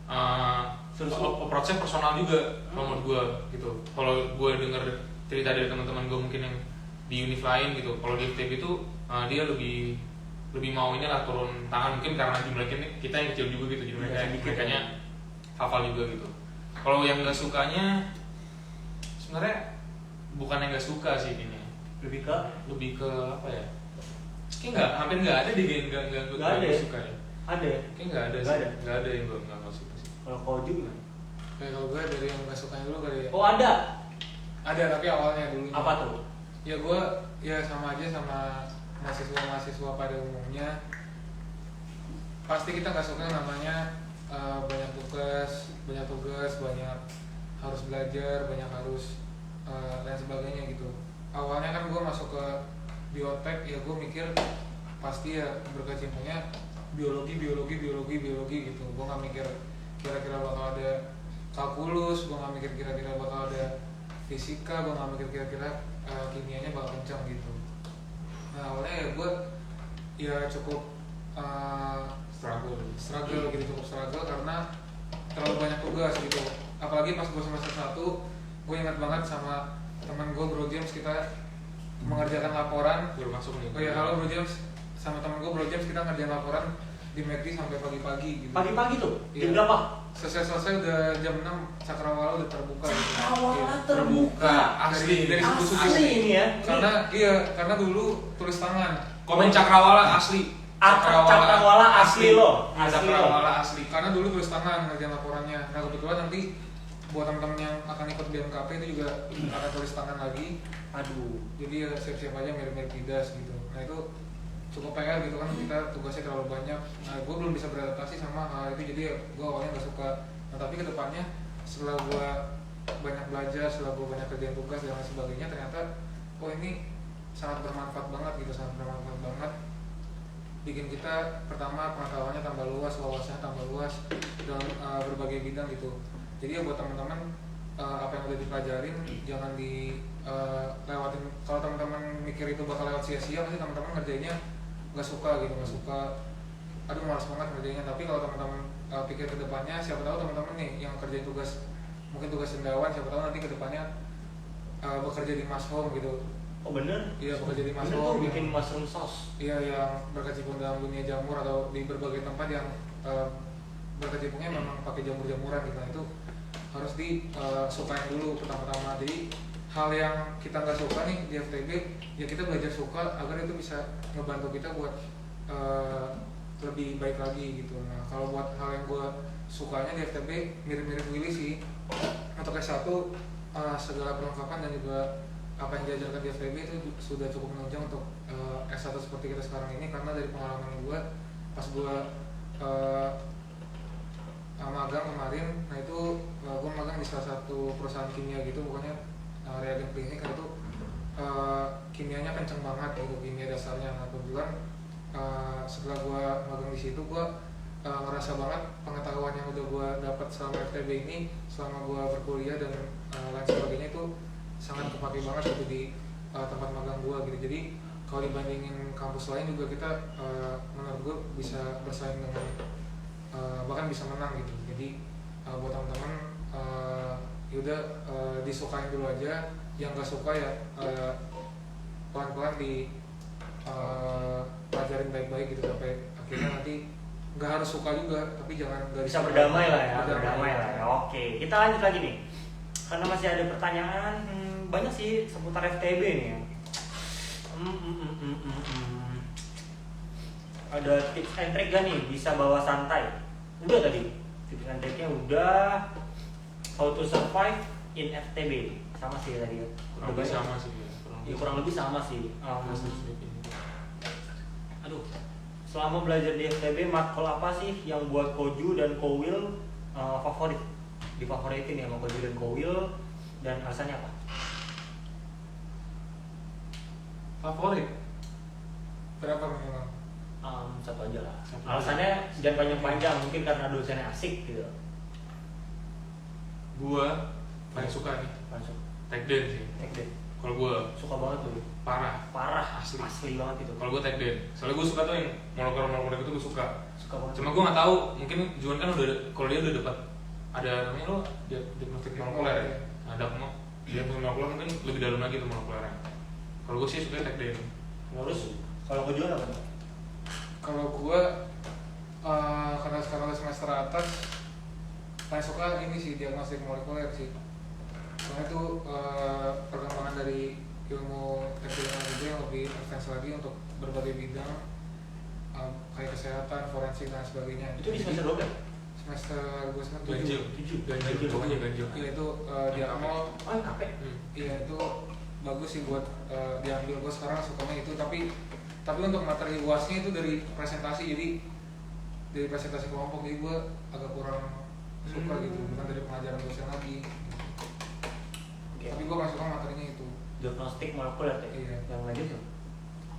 approach-nya personal juga kalau menurut gue gitu. Kalau gue denger cerita dari teman-teman gue mungkin yang di univ lain gitu, kalau di FTB itu dia lebih mau ini lah turun tangan, mungkin karena jumlah kita yang kecil juga gitu, jadi mereka nya hafal juga gitu. Kalau yang nggak sukanya sebenarnya bukan yang nggak suka sih ini, lebih ke apa ya? Kayak hampir nggak ada deh yang nggak suka ya. Ada. Kayak nggak ada sih. Nggak ada yang gue nggak suka sih. Kalau kau juga? Kayak kalau gue dari yang nggak sukanya dulu kali ya. Oh ada. Ada tapi awalnya dulu. Apa tuh? Ya gue ya sama aja sama mahasiswa pada umumnya. Pasti kita nggak suka namanya banyak tugas, banyak harus belajar, banyak harus lain sebagainya gitu. Awalnya kan gue masuk ke biotek, ya gue mikir pasti ya berkecimpungnya biologi gitu. Gue nggak mikir kira-kira bakal ada kalkulus, gue nggak mikir kira-kira bakal ada fisika, gue nggak mikir kira-kira kimianya bakal kencang gitu. Nah awalnya ya gue ya cukup struggle gitu, cukup struggle karena terlalu banyak tugas gitu. Apalagi pas gue semester 1, gue ingat banget sama teman gue Bro James, kita mengerjakan laporan. Baru masuk nih. Oh ya halo Bro James, sama teman gue Bro James kita ngerjain laporan di McD sampai pagi-pagi gitu. Pagi-pagi tuh? Iya. Jam berapa? Selesai udah jam 6, cakrawala udah terbuka gitu. Cakrawala Iya. terbuka. Asli. Dari subuh-subuh. Asli ini ya. Karena dulu tulis tangan. Komen Cakrawala asli. Cakrawala asli loh. Cakrawala asli. Karena dulu tulis tangan ngerjain laporannya. Nah kebetulan nanti buat teman-teman yang akan ikut BMKP itu juga akan tulis tangan lagi. Aduh. Jadi ya siap-siap aja mirip-mirip Tidas gitu. Nah itu cukup PR gitu kan, kita tugasnya terlalu banyak. Nah gue belum bisa beradaptasi sama hal itu, jadi ya gue awalnya nggak suka. Nah tapi kedepannya setelah gue banyak belajar, setelah gue banyak kerjaan tugas dan lain sebagainya, ternyata oh ini sangat bermanfaat banget gitu, sangat bermanfaat banget. Bikin kita pertama pengetahuannya tambah luas, wawasannya tambah luas dalam berbagai bidang gitu. Jadi ya buat teman-teman apa yang udah dipelajarin jangan dilewatin. Kalau teman-teman mikir itu bakal lewat sia-sia, pasti teman-teman ngerjainnya nggak suka gitu, nggak suka. Aduh malas banget ngerjainnya. Tapi kalau teman-teman pikir ke depannya, siapa tahu teman-teman nih yang kerjain tugas, mungkin tugas sendawan, siapa tahu nanti ke depannya bekerja di Mas Home gitu. Oh bener? Iya, bekerja di Mas Bener Home tuh bikin mushroom sauce. Iya, yang berkecimpung dalam dunia jamur atau di berbagai tempat yang berkecimpungnya memang pakai jamur-jamuran gitu. Nah, itu harus disukain dulu pertama-tama. Jadi hal yang kita nggak suka nih di FTB, ya kita belajar suka agar itu bisa ngebantu kita buat lebih baik lagi gitu. Nah kalau buat hal yang gue sukanya di FTB mirip-mirip Willy sih. Untuk S1 segala perlengkapan dan juga apa yang diajarkan di FTB itu sudah cukup menunjang untuk S1 seperti kita sekarang ini. Karena dari pengalaman gue pas gue magang kemarin, nah itu gue magang di salah satu perusahaan kimia gitu, bukannya reagen klinik. Itu kimianya kenceng banget gitu, kimia dasarnya. Nah kebetulan setelah gue magang di situ, gue ngerasa banget pengetahuan yang udah gue dapat selama FTB ini, selama gue berkuliah dan lain sebagainya, itu sangat kepake banget gitu di tempat magang gue gitu. Jadi kalau dibandingin kampus lain juga kita menurut gue bisa bersaing dengan bahkan bisa menang gitu. Jadi buat teman-teman yaudah disukain dulu aja, yang nggak suka ya pelan-pelan pelajarin baik-baik gitu sampai akhirnya nanti nggak harus suka juga, tapi jangan nggak bisa berdamai lah ya. Berdamai lah ya. Oke, kita lanjut lagi nih karena masih ada pertanyaan banyak sih seputar FTB nih ya. Ada tips and trick gak nih bisa bawa santai? Udah tadi Tips and trick-nya udah. How to survive in FTB. Sama sih tadi ya. Kurang lebih sama sih ya. Ya, kurang lebih sama sih. Lebih. Aduh, selama belajar di FTB, matkul apa sih yang buat Koju dan Kowil favorit? Difavoritin ya sama Koju dan Kowil, dan alasannya apa? Favorit? Berapa memang? Satu aja lah. Satu. Alasannya jangan panjang-panjang, mungkin karena dosennya asik gitu. Gua paling suka nih Masuk. tech dance sih. Teknik. Kalau gua Suka banget tuh. parah. Parah, Asli. asli banget itu. Kalau gua tech dance, soalnya gua suka tuh yang molekul itu gua suka. Suka banget. Cuma gua nggak tahu, mungkin Juan kan udah, kalau dia udah dapat ada namanya lo diagnostik molekuler ya. Ada dia molekuler mungkin lebih dalam lagi tuh molekulernya. Kalau gua sih suka tech dance. Terus kalau Koju apa? Kalau gue karena sekarang udah semester atas, paling suka ini sih diagnostik molekuler sih. Soalnya itu perkembangan dari ilmu teknologi yang lebih advance lagi untuk berbagai bidang kayak kesehatan, forensik dan sebagainya. Itu di semester berapa? Semester gue semester Ganjil. 7. Ganjil. Pokoknya ganjil. Iya itu diamol. Oh, apa? Iya itu bagus sih buat diambil. Gue sekarang sukanya itu, tapi untuk materi luasnya itu dari presentasi, jadi dari presentasi kelompok, jadi gue agak kurang suka gitu, bukan dari pengajaran dosen lagi. Oke. Tapi gue masuk materinya itu. Diagnostik molekuler tuh. Iya. Yang lanjut tuh.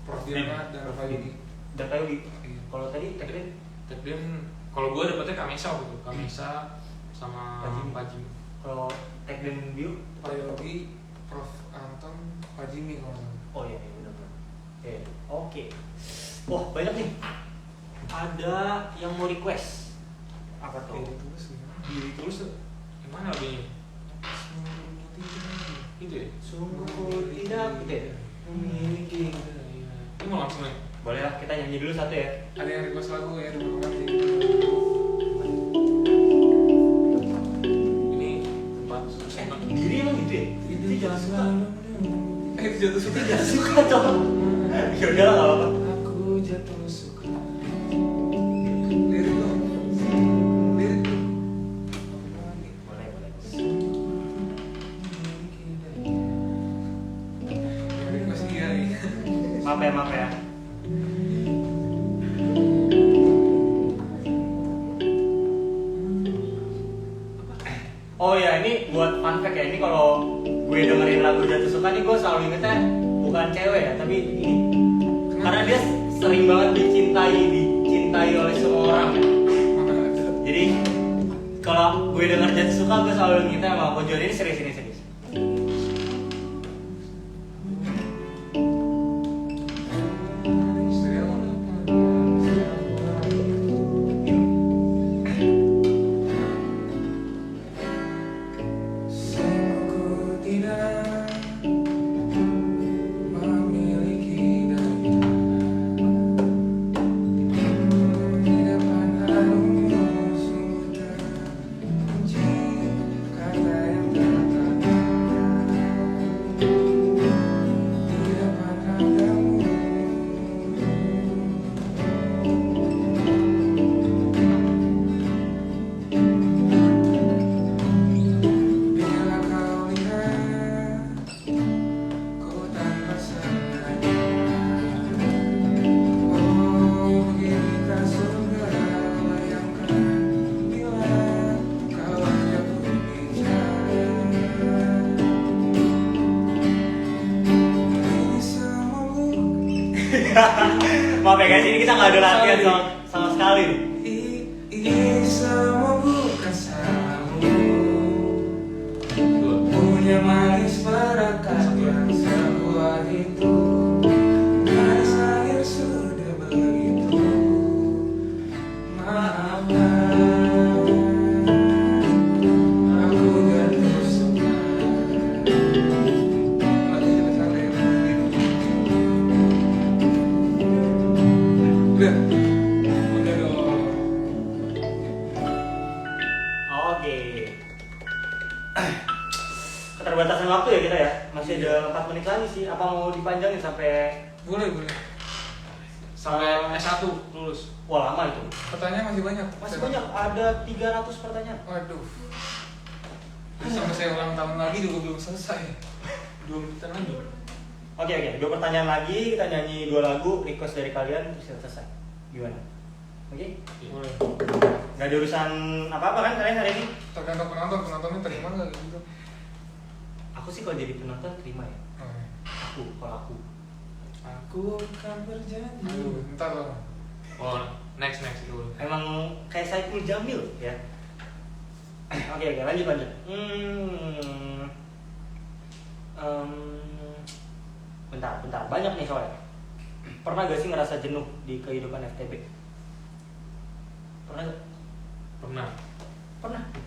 Prof Diana dan Prof Pak Yudi. Dan Pak Yudi. Iya. Kalau tadi teknik Tech dance, kalau gua dapetnya Kamesa gitu. Kamesa sama Pak Jimmy. kalau teknik bio. Pak Yudi, Prof Anton, Pak Jimmy kalau nggak salah. Oh iya, benar-benar. Oke. Wah, banyak nih. Ada yang mau request. Apa tuh? Kayak gitu sih. Diri tulis tuh gimana lagunya? Gitu ya? Sungguh tidak gitu ya? Memiliki. Ini mau langsung nih. Boleh lah, kita nyanyi dulu satu ya. Ada yang request lagu ya, terima kasih. Ini tempat Diri emang gitu ya? Itu jangan suka. Itu jatuh suka. Jangan suka toh. Ya udah lah, nggak apa-apa. aku jatuh suka. Lirik dong. Lirik dong. Boleh, boleh. Ya, request dia nih. Maaf ya. Oh ya, ini buat fun fact ya, ini kalau gue dengerin lagu Jatuh Suka nih gue selalu ingetnya bukan cewek ya, tapi ini karena dia sering banget dicintai oleh semua orang ya. Jadi kalau gue denger Jatuh Suka gue selalu ingetnya sama Kojo. Ini serius. Sungguh tidak memiliki daya, tidak pandangmu sudah kunci kata yang terkata, tidak pandangmu. Bila kau lihat ku tanpa sengaja, oh beginikah surga, bayangkan bila kau ajak ku bicara. Ini semua Maaf ya guys, ini kita nggak ada latihan sama sekali nih. ini semua bukan salahmu. Punya manis perangkat yang sekuat itu, garis akhir sudah begitu. Maafkan, aku jatuh suka. Lagi santai begitu. Udah, udah dong. Oke. Keterbatasan waktu ya kita ya. Masih ada 4 menit lagi sih. Apa mau dipanjangin sampai Boleh. sampai S1 lulus. Wah lama itu. Pertanyaan masih banyak. Masih banyak, ada 300 pertanyaan. Waduh. Terus sampai saya ulang tahun lagi juga belum selesai. 2 menitan lagi. Oke, 2 pertanyaan lagi, kita nyanyi 2 lagu, request dari kalian, terus kita selesai. Gimana? Oke? Boleh. Gak ada urusan apa-apa kan kalian hari ini? Tergantung penontonnya terima nggak gitu. Aku sih kalau jadi penonton terima ya. Oh, iya. Kalau aku. Aku akan berjanji. Ntar loh. Oh, next itu. Emang kayak Saiful Jamil ya. Oke, lanjut. Bentar, banyak nih soalnya. Pernah gak sih ngerasa jenuh di kehidupan FTB? Pernah gak? Pernah.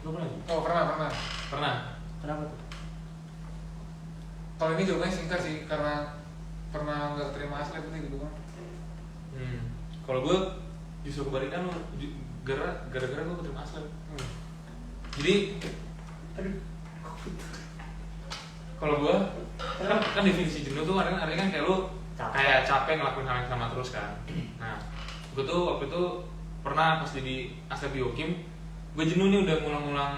Lu pernah gak? Oh pernah. Kenapa tuh? Kalau ini jawabannya singkat sih, karena pernah nggak terima asli gitu kan. Kalau gue justru kebalikan lu, gara-gara gue keterima asli. Jadi, kalau gue kan definisi jenuh tuh artinya kan kayak lu kayak capek ngelakuin hal yang sama terus kan. Nah, gue tuh waktu itu pernah pas jadi asli biokim, gue jenuh nih udah ngulang-ngulang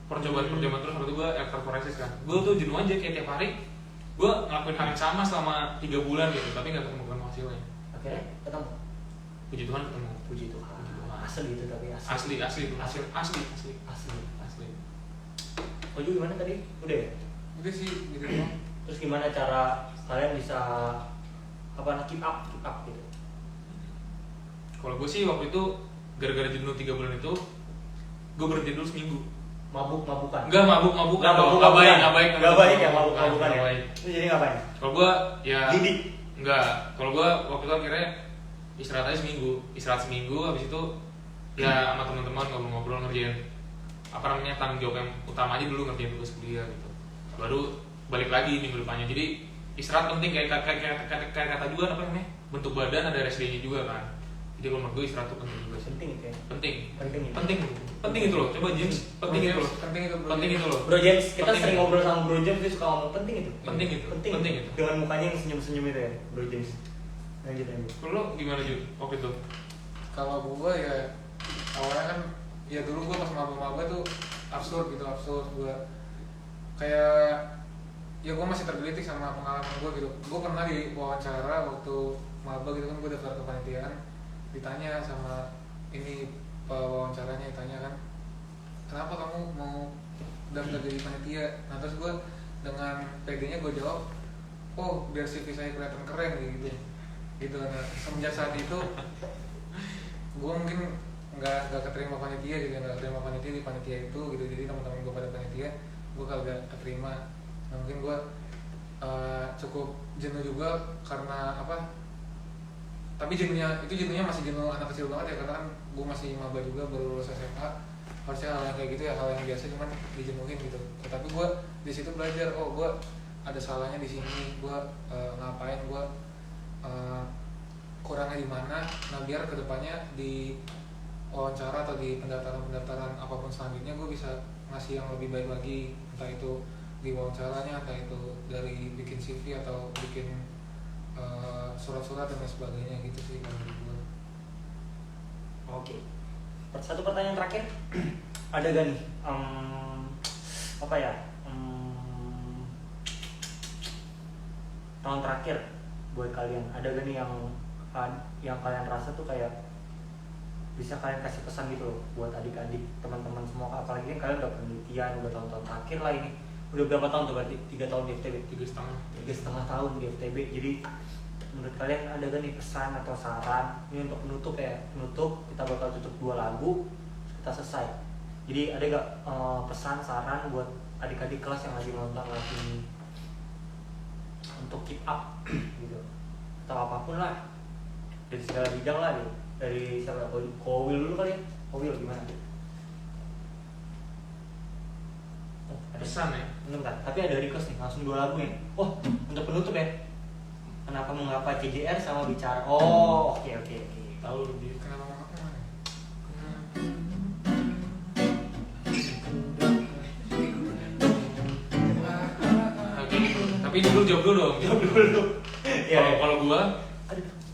percobaan terus. Waktu itu gue elektroforesis kan, gue tuh jenuh aja kayak tiap hari gue ngelakuin hal yang sama selama 3 bulan gitu, tapi nggak ketemu hasilnya. Akhirnya ketemu. Puji Tuhan ketemu. Puji Tuhan. Asli gitu tapi Asli. Oh juga gimana tadi? Udah ya? Udah sih gitu doang. Terus gimana cara kalian bisa keep up gitu? Kalau gue sih waktu itu gara-gara jenuh 3 bulan itu, gue berhenti dulu seminggu. Mabuk-mabukan? Enggak mabuk-mabukan. Nggak baik ya mabuk-mabukan ya? Baik. Itu jadi ngapain? Kalau gue ya Didik? enggak. Kalau gue waktu itu akhirnya istirahat seminggu, habis itu ya sama teman-teman ngobrol-ngobrol ngerjain tanggung jawab yang utama aja dulu, ngerjain tugas kuliah gitu. Baru balik lagi minggu depannya. Jadi istirahat penting, kayak kata juga apa namanya? Bentuk badan ada RSD-nya juga kan. Jadi kalau menurut gue istirahat tuh penting juga sih. Penting itu ya? Penting itu loh. Coba James, penting itu loh. Bro James, kita Penting sering itu. ngobrol sama Bro James, dia suka ngomong penting itu. Penting itu. Dengan mukanya yang senyum-senyum itu ya, Bro James. Lanjut. Lo gimana Jun waktu itu? Kalau gue ya awalnya kan ya dulu gue pas maba tuh absurd gue kayak ya gue masih tergelitik sama pengalaman gue gitu. Gue pernah di wawancara waktu maba gitu kan, gue daftar kepanitiaan, ditanya sama ini wawancaranya, ditanya kan kenapa kamu mau daftar jadi panitia. Nah terus gue dengan PD-nya gue jawab, oh biar CV saya kelihatan keren gitu. Nah semenjak saat itu gue mungkin nggak keterima panitia di panitia itu gitu. Jadi teman-teman gue pada panitia, gue kagak keterima. Nah mungkin gue cukup jenuh juga karena apa, tapi jenuhnya masih jenuh anak kecil banget ya, karena kan gue masih maba juga, baru lulus SMA. Harusnya hal yang kayak gitu ya, hal yang biasa, cuman dijenuhin gitu. Tapi gue di situ belajar, oh gue ada salahnya di sini, gue ngapain, gue kurangnya di mana. Nah biar kedepannya di wawancara atau di pendaftaran apapun selanjutnya gue bisa ngasih yang lebih baik lagi, entah itu di wawancaranya, entah itu dari bikin CV atau bikin surat-surat dan lain sebagainya gitu sih kalau gue. Oke. Satu pertanyaan terakhir, ada gak nih tahun terakhir buat kalian, ada gak nih yang kalian rasa tuh kayak bisa kalian kasih pesan gitu loh buat adik-adik, teman-teman semua, apalagi kan kalian udah penelitian, udah tahun-tahun terakhir lah ini. Udah berapa tahun tuh berarti? 3 tahun di FTB? 3,5 tahun di FTB. Jadi menurut kalian ada gak nih pesan atau saran? Ini untuk penutup ya, kita bakal tutup 2 lagu, kita selesai. Jadi ada gak pesan, saran buat adik-adik kelas yang lagi nonton lagi ini untuk keep up gitu, atau apapun lah, dari segala bidang lah gitu. Dari siapa? Kowil dulu kali ya? Kowil gimana? Pesan ya? Bentar, tapi ada request nih, langsung 2 lagu ya. Wah, untuk penutup ya. Kenapa mengapa CJR sama bicara? Oh, oke. Tahu dia Kenapa mengapa? Tapi dulu jawab dulu dong. Jawab dulu. Iya. Kalau gua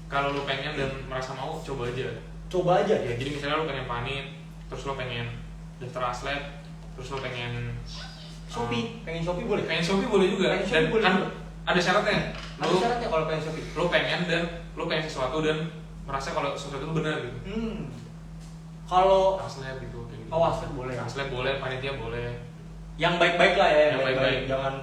kalau lu pengen dan merasa mau, coba aja. Coba aja Ya, jadi misalnya lu pengen panit, terus lu pengen daftar aslep, terus lu pengen Shopee, pengen Shopee boleh? pengen Shopee boleh juga. Pengen Dan Shopee boleh kan juga. ada syaratnya. Ada syaratnya kalau pengen Shopee. Lu pengen dan lu pengen sesuatu dan merasa kalau sesuatu itu benar gitu. Kalau Aslep gitu, kayak gitu. aslep boleh. Aslep boleh, panitia boleh. Yang baik-baik lah ya, Yang baik-baik. Jangan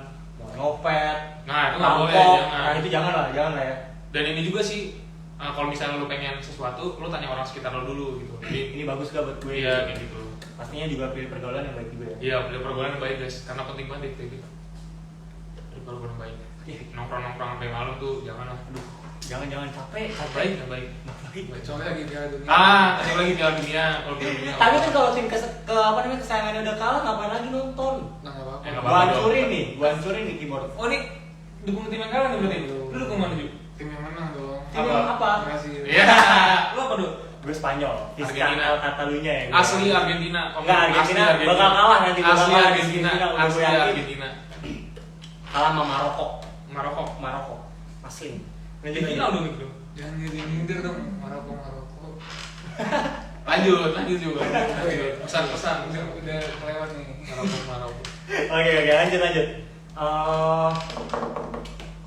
nyopet, Nah, itu nggak boleh, rampok. jangan. Nah, itu jangan lah ya. Dan ini juga sih, kalau misalnya lu pengen sesuatu, lu tanya orang sekitar lu dulu gitu. Jadi, Ini bagus gak buat gue? iya kayak gitu. Pastinya juga pilih pergaulan yang baik juga ya. Iya, pilih pergaulan yang baik guys, karena penting banget kayak gitu. Pilih pergaulan yang baik. Nongkrong-nongkrong sampai malam tuh jangan lah. Aduh, jangan capek. Baik, yang baik. Kecuali lagi Piala Dunia. Kecuali lagi Piala Dunia, kalau Piala Dunia. Tapi kan kalau tim kesayangannya udah kalah, ngapain lagi nonton? Nah, nggak apa-apa. Nggak Gua apa-apa. hancurin nih keyboard. Oh ini dukung tim yang kalah nih berarti. Lu dukung mana Ju? Tim yang menang dong. Tim yang apa? Brasil. Iya. Lu apa dulu? Gue Spanyol, Argentina. Fiscal Catalunya ya. Asli Argentina. Enggak, Argentina Asli bakal kalah nanti, bakal Asli kalah di Argentina. semifinal, udah Asli gue yakin. Argentina. Kalah sama Maroko. Maroko. Asli. Di final dong itu. Jangan jadi nyindir dong Maroko. Lanjut juga. Pesan-pesan. Udah kelewat nih. Maroko. Oke, lanjut.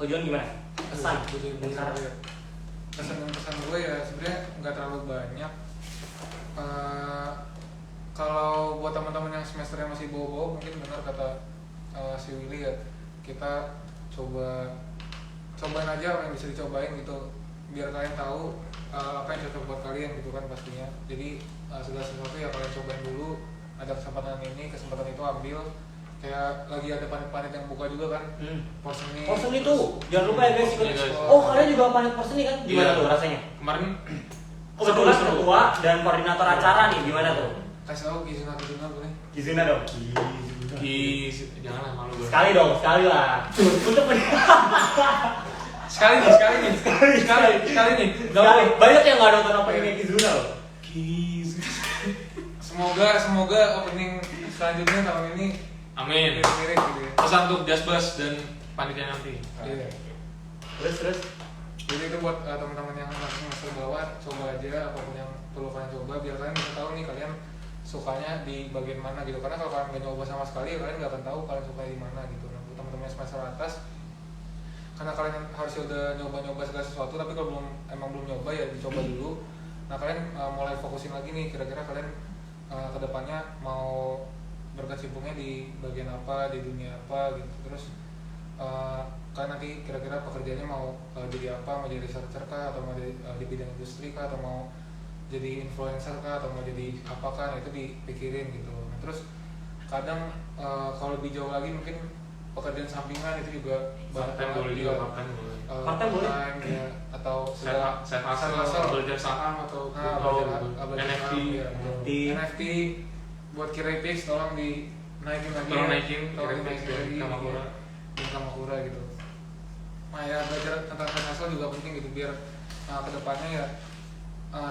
Kojon gimana? Kesan. Kesan gue ya sebenarnya nggak terlalu banyak. Kalau buat teman-teman yang semesternya masih bawa-bawa, mungkin benar kata si Willy ya, kita cobain aja apa yang bisa dicobain gitu, biar kalian tahu apa yang cocok buat kalian gitu kan pastinya. Jadi segala sesuatu ya kalian cobain dulu. Ada kesempatan ini, kesempatan itu ambil. Kayak lagi ada panit-panit yang buka juga kan, Porseni itu jangan lupa ya guys, ikut. Iya, guys. Oh, kalian juga panit Porseni kan? Gimana Iya. tuh rasanya? Kemarin Kebetulan seru. ketua dan koordinator acara nih, gimana tuh? kasih tahu Kizuna boleh. Kizuna dong. Janganlah malu gue. Sekali lah. Untuk Sekali nih. Sekali. Banyak yang nggak nonton apa ini Kizuna loh. Semoga opening selanjutnya tahun ini Amin. mirip gitu ya. Pesan untuk Jasbas dan panitia nanti. Iya. Terus. Jadi itu buat teman-teman yang masih semester bawah, coba aja apapun yang perlu kalian coba biar kalian bisa tahu nih kalian sukanya di bagian mana gitu. Karena kalau kalian nggak nyoba sama sekali, ya kalian nggak akan tahu kalian suka di mana gitu. Nah, buat teman-teman yang semester atas, karena kalian harusnya udah nyoba-nyoba segala sesuatu, tapi kalau belum nyoba ya dicoba dulu. Nah kalian mulai fokusin lagi nih, kira-kira kalian kedepannya mau berkecimpungnya di bagian apa, di dunia apa gitu. Terus kalian nanti kira-kira pekerjaannya mau jadi apa, mau jadi researcher kah, atau mau di bidang industri kah, atau mau jadi influencer kah, atau mau jadi apa kan, itu dipikirin gitu. Nah, terus kadang kalau lebih jauh lagi mungkin pekerjaan sampingan itu juga Part-time boleh juga, Part-time boleh? ya, atau Set hustle, belajar saham atau NFT. NFT buat Kiretix tolong dinaikin lagi. Tolong naikin tolong Kiretix dinaikin lagi. dan Kamakura. Dan Kamakura gitu. Nah ya belajar tentang set hustle juga penting gitu biar kedepannya ya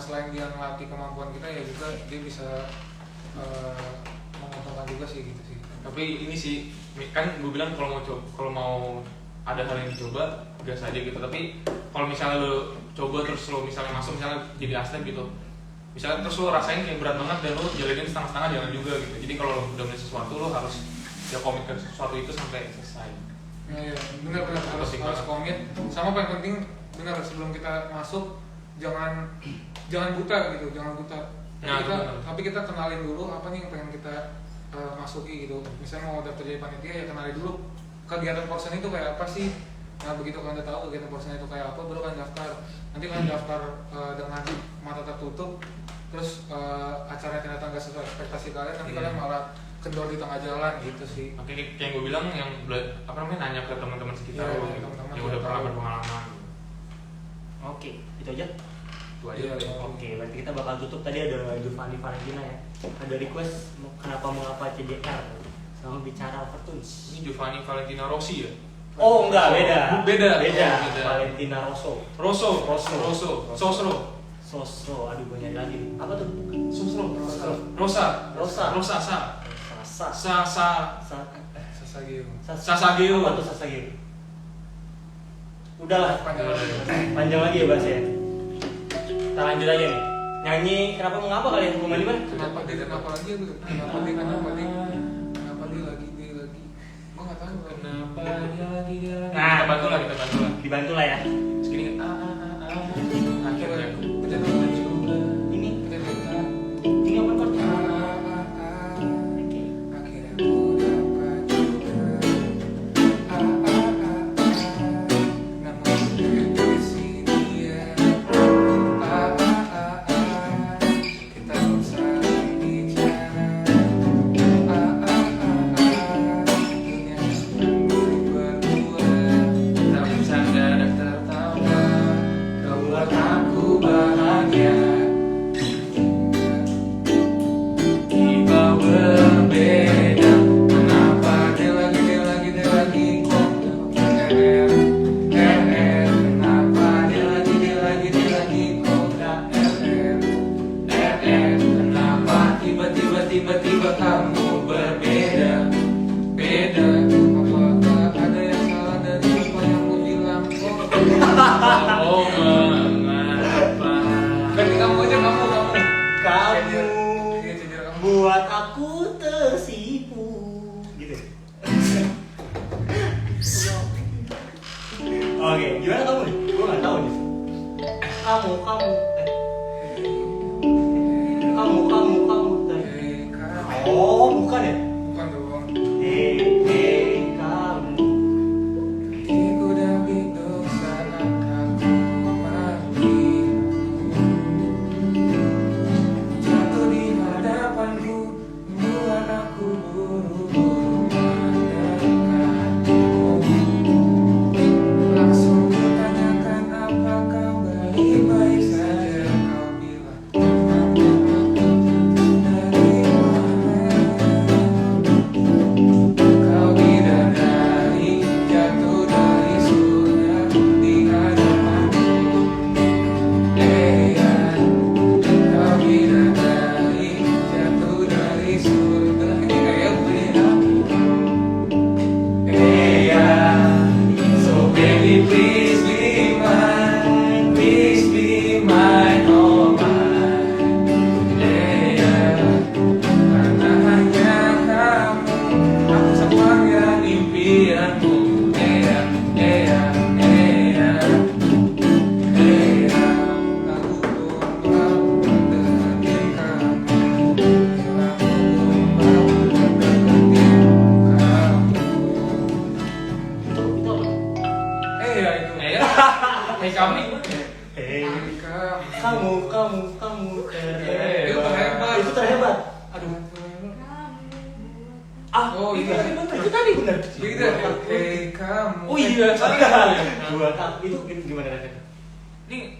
selain dia ngelatih kemampuan kita ya juga dia bisa menguntungkan juga sih gitu sih. Tapi ini sih kan gue bilang kalau mau ada hal yang dicoba gas aja gitu. Tapi kalau misalnya lo coba terus lo misalnya masuk misalnya jadi asli gitu, misalnya terus lo rasain kayak berat banget dan lo jalanin setengah-setengah jangan juga gitu. Jadi kalau lo udah mulai sesuatu lo harus ya komit ke sesuatu itu sampai selesai. Iya benar harus komit. Sama paling penting benar sebelum kita masuk jangan buta gitu, jangan buta. Tapi kita kenalin dulu apa nih yang pengen kita masuki gitu. Misalnya mau daftar jadi panitia ya kenali dulu kegiatan Porsen itu kayak apa sih. Nah begitu kalian udah tahu kegiatan Porsen itu kayak apa, baru kalian daftar. Nanti kalian daftar dengan mata tertutup, terus acaranya ternyata nggak sesuai ekspektasi kalian, nanti kalian malah kendor di tengah jalan gitu sih. Oke, kayak gue bilang yang nanya ke teman-teman sekitar lo gitu, yang udah pernah berpengalaman. Oke, itu aja. Itu aja. Oke, berarti kita bakal tutup. Tadi ada Giovanni Valentina ya. Ada request kenapa mengapa CDR sama bicara Overtones. Ini Giovanni Valentina Rossi ya? Oh enggak, beda. Beda. Valentina Rosso. Sosro. Aduh gue nyari lagi. Apa tuh? Sasageo. Apa tuh Sasageo? Udahlah, panjang lagi ya bahas ya. Kita lanjut aja nih. Nyanyi kenapa mengapa kali ya? Mau mandi mana? Kenapa lagi ya gue? Kenapa dia lagi gue nggak tahu. Kenapa dia lagi Nah, kita bantu lah. Dibantu lah ya. Segini akhirnya Kita dulu juga. Ini Kita dulu. ini apa chord? Akhirnya aku dapat juga. Namun di sini ya. Kita tak saling bicara. Ini yang berdua. Tak bercanda dan tertawa. Kau buat aku bahagia. Tiba berbeda. Kenapa dia lagi kok kenapa dia lagi kok kenapa tiba-tiba kamu berbeda. Apakah ada yang salah dari apa yang ku bilang kok? oh mengapa Ganti kamu aja kamu. Kamu Iya, cedera kamu. buat aku tersipu. Gitu. Oke, gimana kamu nih? Gue nggak tahu nih. Kamu. Kamu. Hei kamu. Oh, bukan ya? Bukan dong. Kamu. Iku dari dosa aku mati. Jatuh di hadapanku, buat aku buru-buru mendekatmu. Langsung kutanyakan apakah baik-baik saja. Kau bilang dari mana? Kau bidadari jatuh dari surga di hadapanku. Kau bidadari jatuh dari surga. Ini kayak beda. So baby please be mine, oh mine. Karena hanya kamu, aku semuanya impianmu. Aku tumpah mendeketin kamu. Aku tumpah mendeketin kamu. Itu apa? Ya itu. Hey kami Kamu terhebat. Itu terhebat. Itu terhebat. Aduh. Oh, itu iya. tadi bener. Itu tadi bener. Gitu. Hei kamu. Oh iya, salah. Buat aku itu gimana rasanya? ini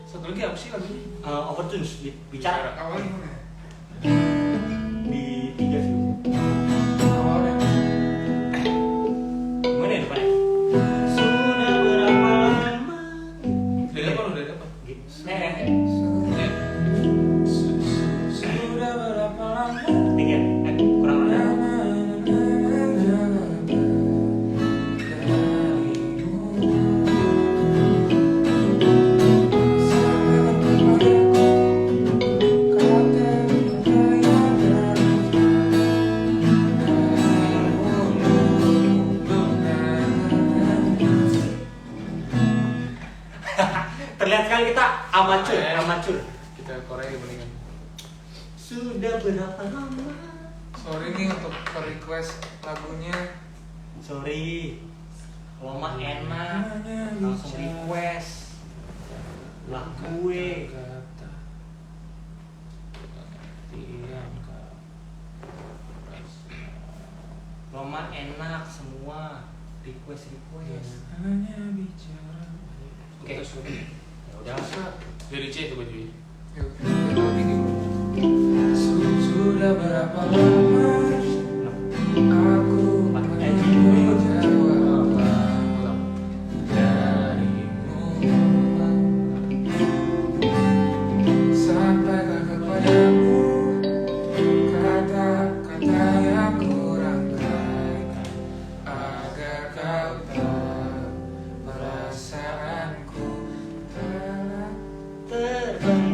satu lagi apa sih lagunya Overtunes bicara Awalnya gimana? di 3 sih. Awalnya. Gimana ya depannya? Sudah berapa lama? dari apa Gitu. Sudah berapa lama? Ketinggian, kurang rendah. Terlihat sekali kita amatur. kita Korea mendingan Sudah berapa lama? Sorry nih untuk request lagunya. Sorry, kalau mah enak langsung request lah gue. kata yang Kalau mah enak semua request. Hanya bicara. Oke, ya udah. dari C itu bajunya Yuk, kita ini. Sudah berapa lama aku menunggu jawaban darimu. Sampaikan kepadamu kata-kata yang kurangkai agar kau tahu perasaanku telah Terbang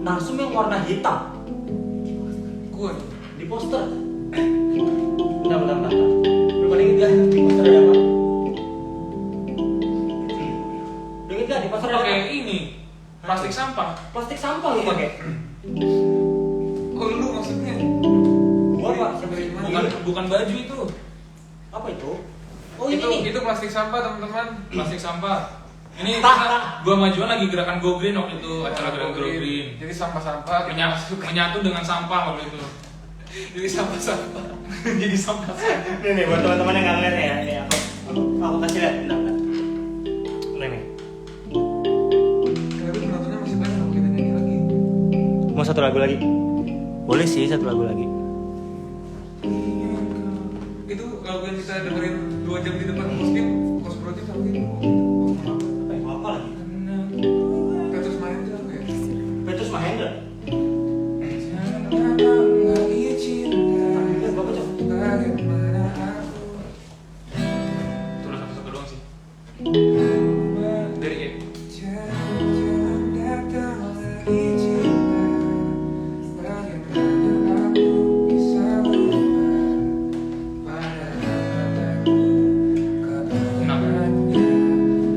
narsum yang warna hitam Gue di poster. Bentar. Lu pada inget gak di poster ada apa? Lu inget gak di poster ada Pakai apa? ini plastik sampah. Plastik sampah lu pakai. Oh lu maksudnya? Gua pak, Bukan baju itu. apa itu? Oh ini nih. Itu plastik sampah teman-teman. Plastik sampah. Ini Tah. gua majuan lagi gerakan Go Green waktu itu, acara gerakan Go Green. Jadi sampah-sampah kita masuk. Menyatu dengan sampah waktu itu. Jadi sampah-sampah. Jadi sampah. Nih buat teman-teman yang nggak ngeliat ya, nih aku kasih lihat, bentar. Nih. Tapi penontonnya masih banyak kalau kita nyanyi lagi. Mau satu lagu lagi? Boleh sih satu lagu lagi. Itu lagu yang kita dengerin 2 jam di depan Muslim, Kos Project apa itu? Apa lagi? Petrus Mahendra apa ya? Petrus Mahendra. Bapak coba. Tulis satu doang sih. Dari it. Oh gede.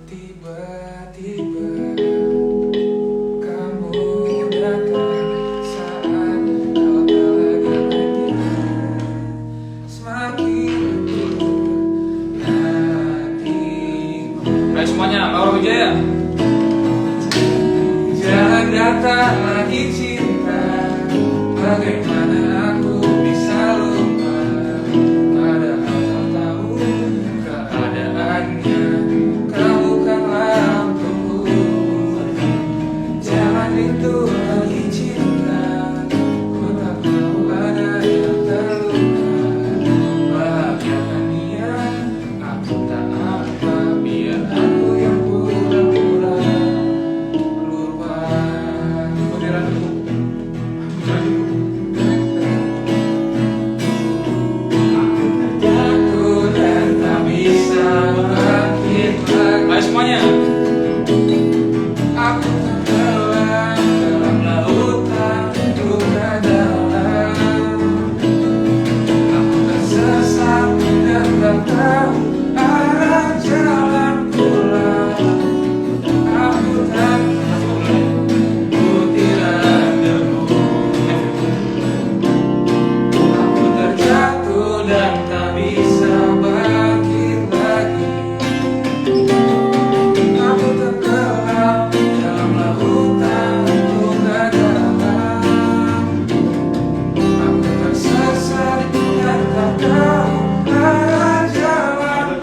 Tiba-tiba kamu datang saat kau tak lagi ada. Semakin turun hatiku. Baik semuanya, Laura Wijaya. Jangan datang lagi cinta. Bagaimana aku bisa lupa? Padahal kau tahu keadaannya. Kau bukanlah untukku. Jangan itu lagi cinta. Ku tak mau ada yang terluka. Bahagiakan dia. Aku tak apa. Biar aku yang pura-pura lupa. Modern dulu. Jatuh dan tak bisa bangkit lagi. Baik semuanya. Aku tenggelam dalam lautan duka dalam. Aku tersesat dan tak tahu arah jalan pulang. Aku tak butiran debu. Aku terjatuh dan tak bisa bangkit lagi. Aku tenggelam dalam lautan duka dalam. Aku tersesat dan tak tahu arah jalan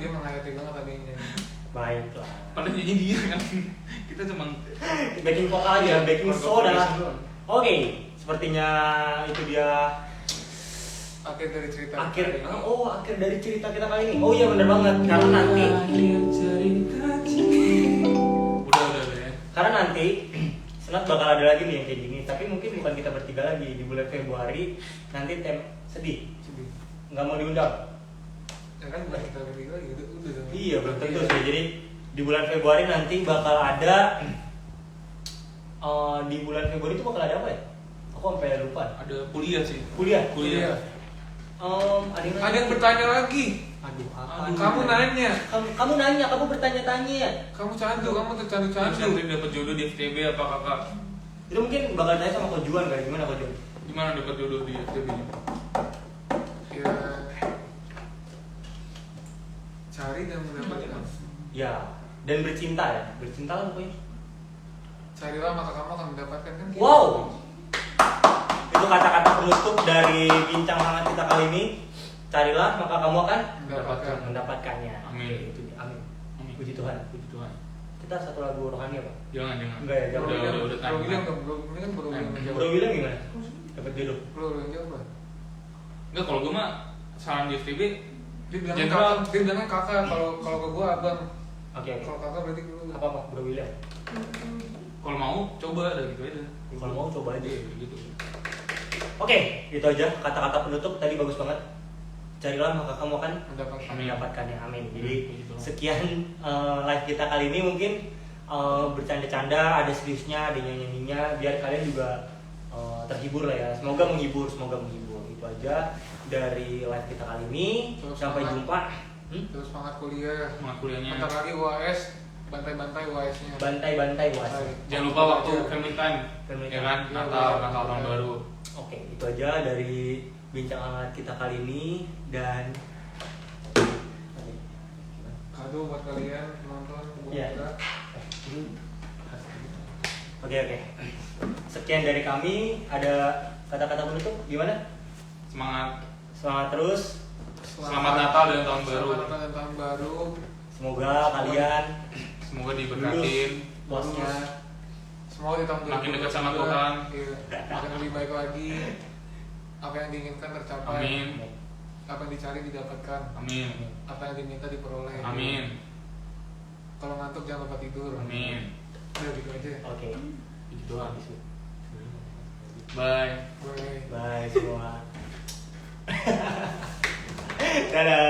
dia menghayati banget tadinya. Baiklah. Padahal nyanyi dia kan. Kita cuma Backing vokal aja, backing soda. Oke, sepertinya itu dia Akhir dari cerita. akhir hari ini. akhir dari cerita kita kali ini. Oh iya benar banget, karena nanti udah ya. karena nanti Senat bakal ada lagi nih yang kayak gini, tapi mungkin bukan kita bertiga lagi di bulan Februari nanti sedih, Sedih. nggak mau diundang. Ya kan bukan kita berdua lagi, udah dong. Iya belum tentu sih. Jadi di bulan Februari nanti bakal ada di bulan Februari itu bakal ada apa ya? Aku sampai lupa. Ada kuliah sih. Kuliah. Kuliah. Ada yang bertanya lagi. Aduh, apa? Aduh. Kamu nanya. Kamu nanya, kamu bertanya-tanya. Kamu candu, kamu Candu tercandu-candu. dapat jodoh di FTB apa kakak? Itu mungkin bakal tanya sama Ko Juan kali, gimana Ko Juan? Gimana dapat jodoh di FTB? Ya. Cari dan mendapatkan. Ya, dan bercinta ya. Bercinta lah pokoknya. Carilah maka kamu akan mendapatkan kan? gitu. Wow. Itu kata-kata penutup dari bincang hangat kita kali ini. Carilah maka kamu akan mendapatkannya. Amin. Itu amin. Amin. Puji Tuhan. Puji Tuhan. Kita satu lagu rohani apa? Jangan. Enggak ya, jangan. Udah Bro William time. kan, Bro ini kan Bro William yang Bro jawab. William gimana? Dapat jodoh. Bro yang jawab apa? Enggak, kalau gue mah saran di FTB Dia bilangnya General. kakak, dia bilangnya kakak. Kalau ke gua abang. Oke. Kalau kakak berarti lu. Apa Bro William? kalau mau coba ada gitu aja. Kalau mau coba aja. Gitu. Oke, itu aja kata-kata penutup tadi bagus banget. Carilah maka kamu akan Mendapatkan. mendapatkannya. Amin. Jadi Puji Tuhan. sekian live kita kali ini mungkin bercanda-canda, ada seriusnya, ada nyanyi-nyanyinya, biar kalian juga terhibur lah ya. Semoga menghibur. Itu aja dari live kita kali ini. Terus Sampai semangat. jumpa. Terus semangat kuliah. Semangat kuliahnya. Bentar lagi UAS, bantai-bantai UAS-nya. Bantai-bantai was. Jangan lupa waktu family time. Family Ya time. kan? Iya, Natal benar. tahun baru. Oke, itu aja dari bincang hangat kita kali ini dan Kado buat kalian penonton buat Iya. kita. Oke. Sekian dari kami. Ada kata-kata penutup gimana? Semangat. Semangat terus. Selamat Natal dan tahun baru. Selamat Natal dan tahun baru. Semoga kalian Semoga diberkatin. bosnya Semoga di tahun Makin dekat sama 2022, Tuhan. iya, makin lebih baik lagi. Apa yang diinginkan tercapai. Amin. Apa yang dicari didapatkan. Amin. Apa yang diminta diperoleh. Amin. Kalau ngantuk jangan lupa tidur. Amin. Udah gitu aja. oke. Puji Tuhan. Bye. Bye. Bye semua. Dadah.